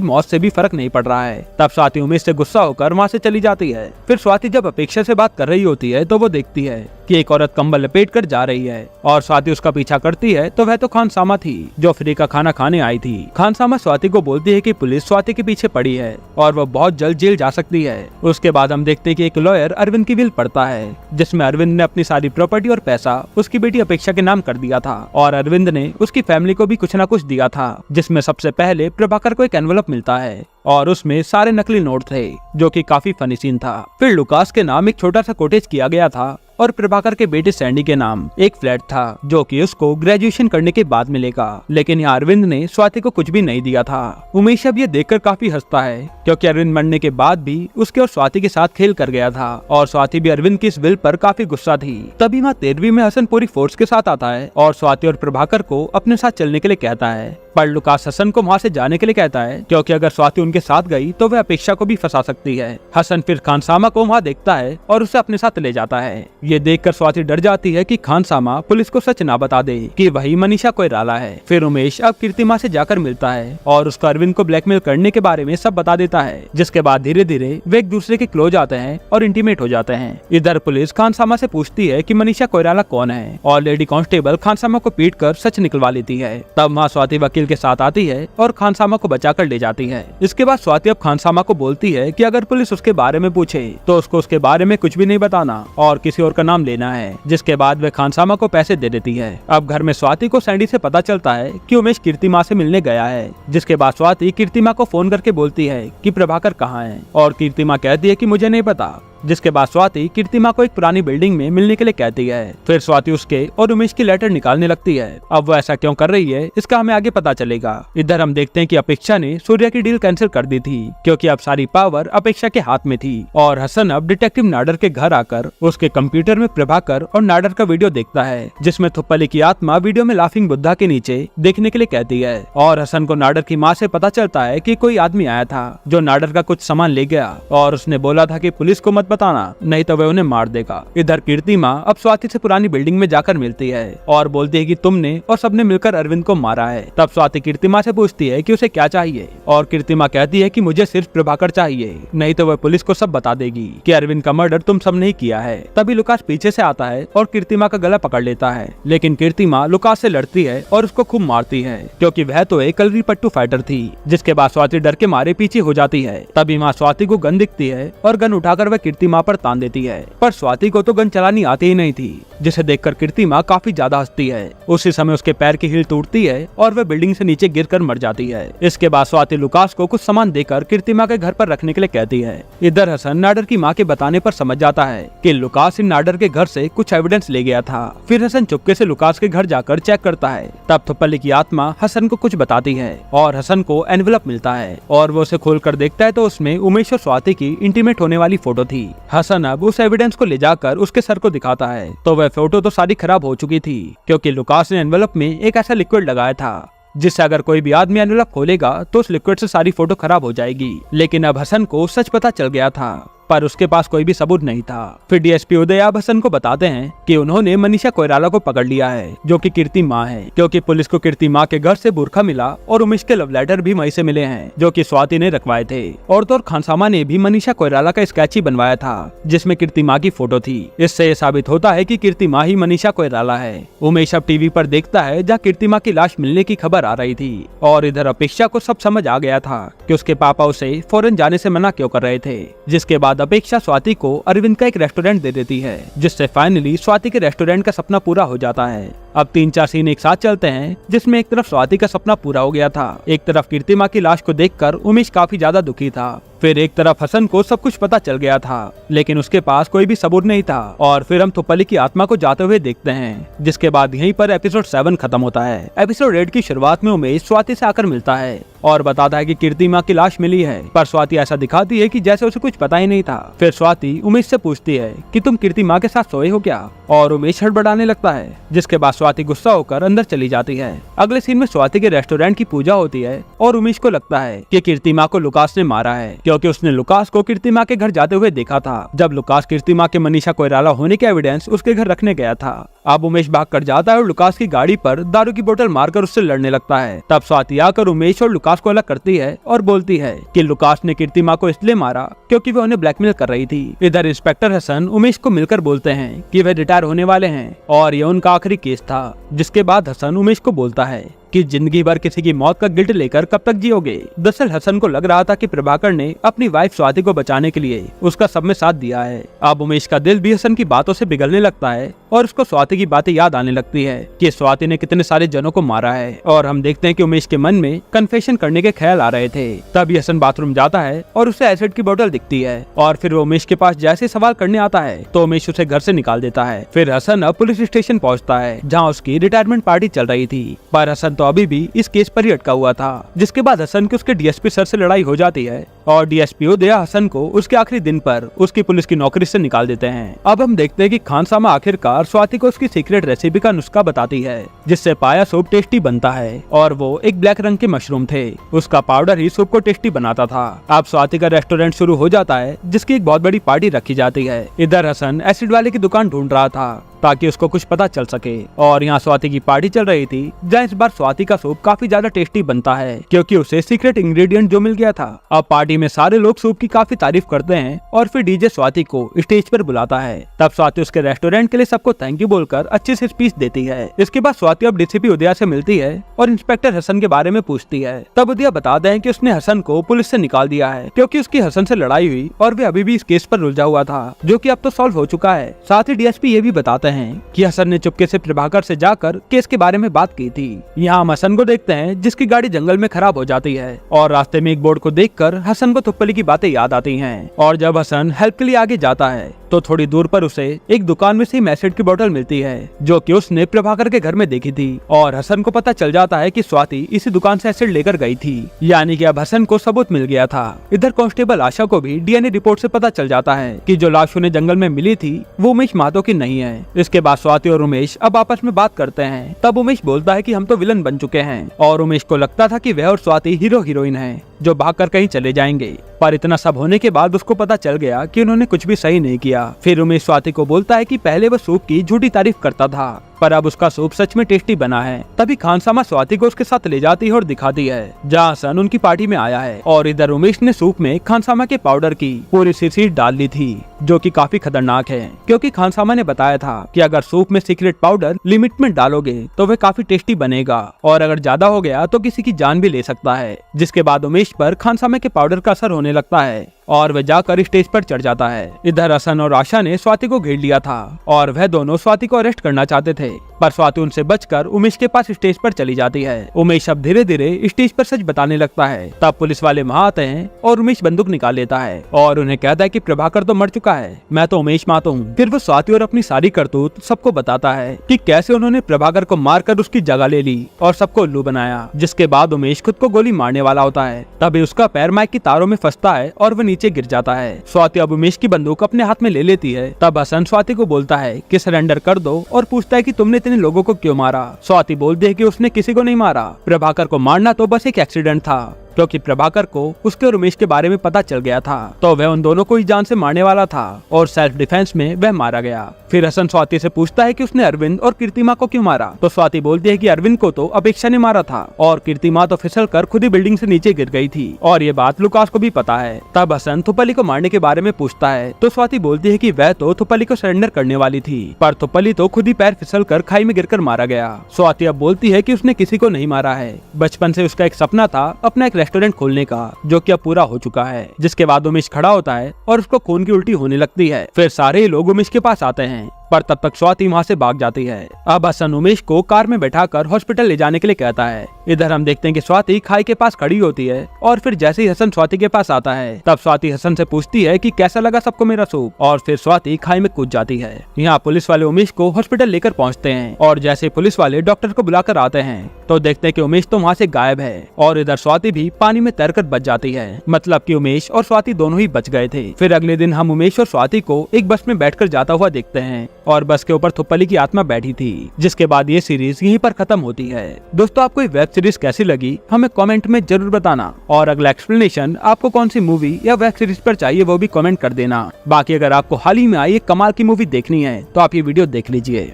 मौत से भी फर्क नहीं पड़ रहा है। तब स्वाति उमेश से गुस्सा होकर वहाँ से चली जाती है। फिर स्वाति जब अपेक्षा से बात कर रही होती है तो वो देखती है कि एक औरत कंबल लपेट कर जा रही है और स्वाति उसका पीछा करती है तो वह तो खानसामा थी जो फ्री का खाना खाने आई थी। खानसामा स्वाति को बोलती है कि पुलिस स्वाति के पीछे पड़ी है और वो बहुत जल्द जेल जा सकती है। उसके बाद हम देखते हैं कि एक लॉयर अरविंद की विल पढ़ता है जिसमें अरविंद ने अपनी सारी प्रॉपर्टी और पैसा उसकी बेटी अपेक्षा के नाम कर दिया था और अरविंद ने उसकी फैमिली को भी कुछ न कुछ दिया था, जिसमें सबसे पहले प्रभाकर को एक एनवलप मिलता है और उसमें सारे नकली नोट थे जो कि काफी फनी सीन था। फिर लुकास के नाम एक छोटा सा कॉटेज किया गया था और प्रभाकर के बेटे सैंडी के नाम एक फ्लैट था जो कि उसको ग्रेजुएशन करने के बाद मिलेगा, लेकिन यहाँ अरविंद ने स्वाति को कुछ भी नहीं दिया था। उमेश अब ये देखकर काफी हंसता है क्योंकि अरविंद मरने के बाद भी उसके और स्वाति के साथ खेल कर गया था और स्वाति भी अरविंद की इस विल पर काफी गुस्सा थी। तभी वहाँ 13वीं में हसन पूरी फोर्स के साथ आता है और स्वाति और प्रभाकर को अपने साथ चलने के लिए कहता है, पर लुकास हसन को वहाँ से जाने के लिए कहता है क्योंकि अगर स्वाति उनके साथ गई तो वह अपेक्षा को भी फंसा सकती है। हसन फिर खानसामा को वहाँ देखता है और उसे अपने साथ ले जाता है। ये देखकर स्वाति डर जाती है कि खानसामा पुलिस को सच ना बता दे कि वही मनीषा कोइराला है। फिर उमेश अब कीर्तिमा से जाकर मिलता है और उसको अरविंद को ब्लैकमेल करने के बारे में सब बता देता है, जिसके बाद धीरे धीरे वे एक दूसरे के क्लोज आते हैं और इंटीमेट हो जाते हैं। इधर पुलिस खानसामा से पूछती है कि मनीषा कोइराला कौन है और लेडी कांस्टेबल खानसामा को पीट कर सच निकलवा लेती है। तब वहाँ स्वाति वकील के साथ आती है और खानसामा को बचाकर ले जाती है। इसके बाद स्वाति अब खानसामा को बोलती है कि अगर पुलिस उसके बारे में पूछे तो उसको उसके बारे में कुछ भी नहीं बताना और किसी और का नाम लेना है, जिसके बाद वह खानसामा को पैसे दे देती है। अब घर में स्वाति को सैंडी से पता चलता है कि उमेश कीर्तिमा से मिलने गया है, जिसके बाद स्वाति कीर्तिमा को फोन करके बोलती है कि प्रभाकर कहाँ है और कीर्तिमा कहती है कि मुझे नहीं पता, जिसके बाद स्वाति कीर्तिमा को एक पुरानी बिल्डिंग में मिलने के लिए कहती है। फिर स्वाति उसके और उमेश की लेटर निकालने लगती है। अब वो ऐसा क्यों कर रही है इसका हमें आगे पता चलेगा। इधर हम देखते हैं कि अपेक्षा ने सूर्या की डील कैंसिल कर दी थी क्योंकि अब सारी पावर अपेक्षा के हाथ में थी और हसन अब डिटेक्टिव नाडर के घर आकर उसके कंप्यूटर में प्रभाकर और नाडर का वीडियो देखता है, जिसमें थुप्पली की आत्मा वीडियो में लाफिंग बुद्धा के नीचे देखने के लिए कहती है। और हसन को नाडर की माँ से पता चलता है कि कोई आदमी आया था जो नाडर का कुछ सामान ले गया और उसने बोला था कि पुलिस को मत बताना नहीं तो वह उन्हें मार देगा। इधर कीर्तिमा अब स्वाति से पुरानी बिल्डिंग में जाकर मिलती है और बोलती है कि तुमने और सबने मिलकर अरविंद को मारा है। तब स्वाति कीर्तिमा से पूछती है कि उसे क्या चाहिए और कीर्तिमा कहती है कि मुझे सिर्फ प्रभाकर चाहिए, नहीं तो वह पुलिस को सब बता देगी कि अरविंद का मर्डर तुम सब ने किया है। तभी लुकास पीछे से आता है और कीर्तिमा का गला पकड़ लेता है, लेकिन कीर्तिमा लुकास से लड़ती है और उसको खूब मारती है क्योंकि वह तो एक कलरी पट्टू फाइटर थी। जिसके बाद स्वाति डर के मारे पीछे हो जाती है। तभी माँ स्वाति को गन दिखती है और गन उठाकर वह कीर्तिमा पर तान देती है, पर स्वाति को तो गन चलानी आती ही नहीं थी, जिसे देखकर कीर्तिमा काफी ज्यादा हंसती है। उसी समय उसके पैर की हील टूटती है और वह बिल्डिंग से नीचे गिरकर मर जाती है। इसके बाद स्वाति लुकास को कुछ सामान देकर कीर्तिमा के घर पर रखने के लिए कहती है। इधर हसन नाडर की माँ के बताने पर समझ जाता है कि लुकास इन नाडर के घर से कुछ एविडेंस ले गया था। फिर हसन चुपके से लुकास के घर जाकर चेक करता है। तब थुप्पली की आत्मा हसन को कुछ बताती है और हसन को एनवेलप मिलता है और वो उसे खोलकर देखता है तो उसमें उमेश और स्वाति की इंटीमेट होने वाली फोटो थी। हसन अब उस एविडेंस को ले जाकर उसके सर को दिखाता है तो वह फोटो तो सारी खराब हो चुकी थी, क्योंकि लुकास ने एनवेलप में एक ऐसा लिक्विड लगाया था जिससे अगर कोई भी आदमी एनवेलप खोलेगा तो उस लिक्विड से सारी फोटो खराब हो जाएगी। लेकिन अब हसन को सच पता चल गया था, पर उसके पास कोई भी सबूत नहीं था। फिर डीएसपी उदय अब हसन को बताते हैं कि उन्होंने मनीषा कोइराला को पकड़ लिया है, जो कि कीर्ति माँ है, क्योंकि पुलिस को कीर्ति माँ के घर से बुरखा मिला और उमेश के लव लेटर भी वहीं से मिले हैं, जो कि स्वाति ने रखवाए थे। और तो खानसामा ने भी मनीषा कोइराला का स्केच ही बनवाया था, जिसमें कीर्ति माँ की फोटो थी। इससे ये साबित होता है कि कीर्ति माँ ही मनीषा कोइराला है। उमेश अब टीवी पर देखता है जहाँ कीर्ति माँ की लाश मिलने की खबर आ रही थी, और इधर अपेक्षा को सब समझ आ गया था कि उसके पापा उसे फॉरेन जाने से मना क्यों कर रहे थे। जिसके बाद अपेक्षा स्वाति को अरविंद का एक रेस्टोरेंट दे देती है, जिससे फाइनली स्वाति के रेस्टोरेंट का सपना पूरा हो जाता है। अब 3-4 सीन एक साथ चलते हैं, जिसमें एक तरफ स्वाति का सपना पूरा हो गया था, एक तरफ कीर्ति माँ की लाश को देखकर उमेश काफी ज्यादा दुखी था, फिर एक तरफ हसन को सब कुछ पता चल गया था, लेकिन उसके पास कोई भी सबूत नहीं था। और फिर हम थुप्पली की आत्मा को जाते हुए देखते हैं, जिसके बाद यहीं पर एपिसोड 7 खत्म होता है। एपिसोड 8 की शुरुआत में उमेश स्वाति से आकर मिलता है और बताता है कि कीर्ति माँ की लाश मिली है, पर स्वाति ऐसा दिखाती है कि जैसे उसे कुछ पता ही नहीं था। फिर स्वाति उमेश से पूछती है कि तुम कीर्ति माँ के साथ सोए हो क्या, और उमेश हड़बड़ाने लगता है, जिसके बाद स्वाति गुस्सा होकर अंदर चली जाती है। अगले सीन में स्वाति के रेस्टोरेंट की पूजा होती है और उमेश को लगता है कि कीर्ति माँ को लुकास ने मारा है, क्योंकि उसने लुकास को कीर्ति माँ के घर जाते हुए देखा था, जब लुकास कीर्ति माँ के मनीषा कोइराला होने के एविडेंस उसके घर रखने गया था। अब उमेश भाग कर जाता है और लुकास की गाड़ी पर दारू की बोतल मारकर उससे लड़ने लगता है। तब स्वाति आकर उमेश और लुकास को अलग करती है और बोलती है कि लुकास ने कीर्ति माँ को इसलिए मारा क्योंकि वह उन्हें ब्लैकमेल कर रही थी। इधर इंस्पेक्टर हसन उमेश को मिलकर बोलते हैं कि वे रिटायर होने वाले हैं और यह उनका आखिरी केस था। जिसके बाद हसन उमेश को बोलता है कि जिंदगी भर किसी की मौत का गिल्ट लेकर कब तक जियोगे। दरअसल हसन को लग रहा था कि प्रभाकर ने अपनी वाइफ स्वाति को बचाने के लिए उसका सब में साथ दिया है। अब उमेश का दिल भी हसन की बातों से पिघलने लगता है और उसको स्वाति की बातें याद आने लगती है कि स्वाति ने कितने सारे जनों को मारा है। और हम देखते हैं कि उमेश के मन में कन्फेशन करने के ख्याल आ रहे थे। तभी हसन बाथरूम जाता है और उसे एसिड की बोतल दिखती है, और फिर वो उमेश के पास जैसे सवाल करने आता है तो उमेश उसे घर से निकाल देता है। फिर हसन अब पुलिस स्टेशन पहुँचता है, जहाँ उसकी रिटायरमेंट पार्टी चल रही थी, पर हसन तो अभी भी इस केस पर ही अटका हुआ था। जिसके बाद हसन की उसके डीएसपी सर से लड़ाई हो जाती है और डीएसपी उदय हसन को उसके आखिरी दिन पर उसकी पुलिस की नौकरी से निकाल देते हैं। अब हम देखते हैं कि खानसामा आखिरकार स्वाति को उसकी सीक्रेट रेसिपी का नुस्खा बताती है, जिससे पाया सूप टेस्टी बनता है, और वो एक ब्लैक रंग के मशरूम थे। उसका पाउडर ही सूप को टेस्टी बनाता था। अब स्वाति का रेस्टोरेंट शुरू हो जाता है, जिसकी एक बहुत बड़ी पार्टी रखी जाती है। इधर हसन एसिड वाले की दुकान ढूंढ रहा था ताकि उसको कुछ पता चल सके, और यहाँ स्वाति की पार्टी चल रही थी, जहाँ इस बार स्वाति का सूप काफी ज्यादा टेस्टी बनता है, क्योंकि उसे सीक्रेट इंग्रेडिएंट जो मिल गया था। अब पार्टी में सारे लोग सूप की काफी तारीफ करते हैं और फिर डीजे स्वाति को स्टेज पर बुलाता है। तब स्वाति उसके रेस्टोरेंट के लिए सबको थैंक यू बोलकर अच्छे से स्पीच देती है। इसके बाद स्वाति अब डीसीपी उदया से मिलती है और इंस्पेक्टर हसन के बारे में पूछती है। तब उदया बताते हैं कि उसने हसन को पुलिस से निकाल दिया है, क्योंकि उसकी हसन से लड़ाई हुई और वे अभी भी इस केस पर उलझा हुआ था, जो कि अब तो सॉल्व हो चुका है। साथ ही डीएसपी ये भी बताते हैं कि हसन ने चुपके से प्रभाकर से जाकर केस के बारे में बात की थी। यहाँ हम हसन को देखते हैं, जिसकी गाड़ी जंगल में खराब हो जाती है, और रास्ते में एक बोर्ड को देखकर हसन को थुप्पली की बातें याद आती हैं। और जब हसन हेल्प के लिए आगे जाता है तो थोड़ी दूर पर उसे एक दुकान में से एसिड की बोतल मिलती है, जो कि उसने प्रभाकर के घर में देखी थी। और हसन को पता चल जाता है कि स्वाति इसी दुकान से एसिड लेकर गई थी, यानी कि अब हसन को सबूत मिल गया था। इधर कांस्टेबल आशा को भी डीएनए रिपोर्ट से पता चल जाता है कि जो लाश उन्हें जंगल में मिली थी वो उमेश महतो की नहीं है। इसके बाद स्वाति और उमेश अब आपस में बात करते हैं। तब उमेश बोलता है कि हम तो विलन बन चुके हैं, और उमेश को लगता था कि वह और स्वाति हीरो हीरोइन हैं जो भागकर कहीं चले जाएंगे, पर इतना सब होने के बाद उसको पता चल गया कि उन्होंने कुछ भी सही नहीं किया। फिर उमेश स्वाति को बोलता है कि पहले वह सूप की झूठी तारीफ करता था, पर अब उसका सूप सच में टेस्टी बना है। तभी खानसामा स्वाति को उसके साथ ले जाती है और दिखाती है जहाँ हसन उनकी पार्टी में आया है। और इधर उमेश ने सूप में खानसामा के पाउडर की पूरी शीशी डाल ली थी, जो कि काफी खतरनाक है, क्योंकि खानसामा ने बताया था कि अगर सूप में सीक्रेट पाउडर लिमिट में डालोगे तो वह काफी टेस्टी बनेगा, और अगर ज्यादा हो गया तो किसी की जान भी ले सकता है। जिसके बाद उमेश पर खानसामा के पाउडर का असर होने लगता है और वह जाकर स्टेज पर चढ़ जाता है। इधर हसन और आशा ने स्वाति को घेर लिया था और वह दोनों स्वाति को अरेस्ट करना चाहते थे, पर स्वाति उनसे बचकर उमेश के पास स्टेज पर चली जाती है। उमेश अब धीरे धीरे स्टेज पर सच बताने लगता है। तब पुलिस वाले वहाँ आते हैं और उमेश बंदूक निकाल लेता है और उन्हें कहता है कि प्रभाकर तो मर चुका है, मैं तो उमेश महतो हूँ। फिर वो स्वाति और अपनी सारी करतूत सबको बताता है कि कैसे उन्होंने प्रभाकर को मारकर उसकी जगह ले ली और सबको उल्लू बनाया। जिसके बाद उमेश खुद को गोली मारने वाला होता है। तभी उसका पैर माइक की तारों में फंसता है और वो नीचे नीचे गिर जाता है। स्वाति अब उमेश की बंदूक अपने हाथ में ले लेती है। तब हसन स्वाति को बोलता है कि सरेंडर कर दो और पूछता है कि तुमने इतने लोगों को क्यों मारा। स्वाति बोलती है कि उसने किसी को नहीं मारा, प्रभाकर को मारना तो बस एक एक्सीडेंट था, क्योंकि प्रभाकर को उसके और उमेश के बारे में पता चल गया था, तो वह उन दोनों को ही जान से मारने वाला था और सेल्फ डिफेंस में वह मारा गया। फिर हसन स्वाति से पूछता है कि उसने अरविंद और कीर्तिमा को क्यों मारा, तो स्वाति बोलती है कि अरविंद को तो अपेक्षा ने मारा था और कीर्तिमा तो फिसल कर खुद ही बिल्डिंग से नीचे गिर गई थी और ये बात लुकास को भी पता है। तब हसन थुपली को मारने के बारे में पूछता है, तो स्वाति बोलती है कि वह तो थुपली को सरेंडर करने वाली थी, पर थुपली तो खुद ही पैर फिसल कर खाई में गिरकर मारा गया। स्वाति अब बोलती है कि उसने किसी को नहीं मारा है, बचपन से उसका एक सपना था अपना एक रेस्टोरेंट खोलने का, जो कि अब पूरा हो चुका है। जिसके बाद उमेश खड़ा होता है और उसको खून की उल्टी होने लगती है। फिर सारे लोग उमेश के पास आते हैं, पर तब तक स्वाति वहाँ से भाग जाती है। अब हसन उमेश को कार में बैठाकर हॉस्पिटल ले जाने के लिए कहता है। इधर हम देखते हैं कि स्वाति खाई के पास खड़ी होती है और फिर जैसे ही हसन स्वाति के पास आता है, तब स्वाति हसन से पूछती है कि कैसा लगा सबको मेरा सूप, और फिर स्वाति खाई में कूद जाती है। यहाँ पुलिस वाले उमेश को हॉस्पिटल लेकर पहुँचते हैं और जैसे पुलिस वाले डॉक्टर को बुलाकर आते हैं, तो देखते हैं कि उमेश तो वहाँ से गायब है और इधर स्वाति भी पानी में तैरकर बच जाती है। मतलब कि उमेश और स्वाति दोनों ही बच गए थे। फिर अगले दिन हम उमेश और स्वाति को एक बस में बैठकर जाता हुआ देखते हैं और बस के ऊपर थुपली की आत्मा बैठी थी। जिसके बाद ये सीरीज यहीं पर खत्म होती है। दोस्तों, आपको ये वेब सीरीज कैसी लगी हमें कमेंट में जरूर बताना, और अगला एक्सप्लेनेशन आपको कौन सी मूवी या वेब सीरीज पर चाहिए वो भी कमेंट कर देना। बाकी अगर आपको हाल ही में आई एक कमाल की मूवी देखनी है तो आप ये वीडियो देख लीजिए।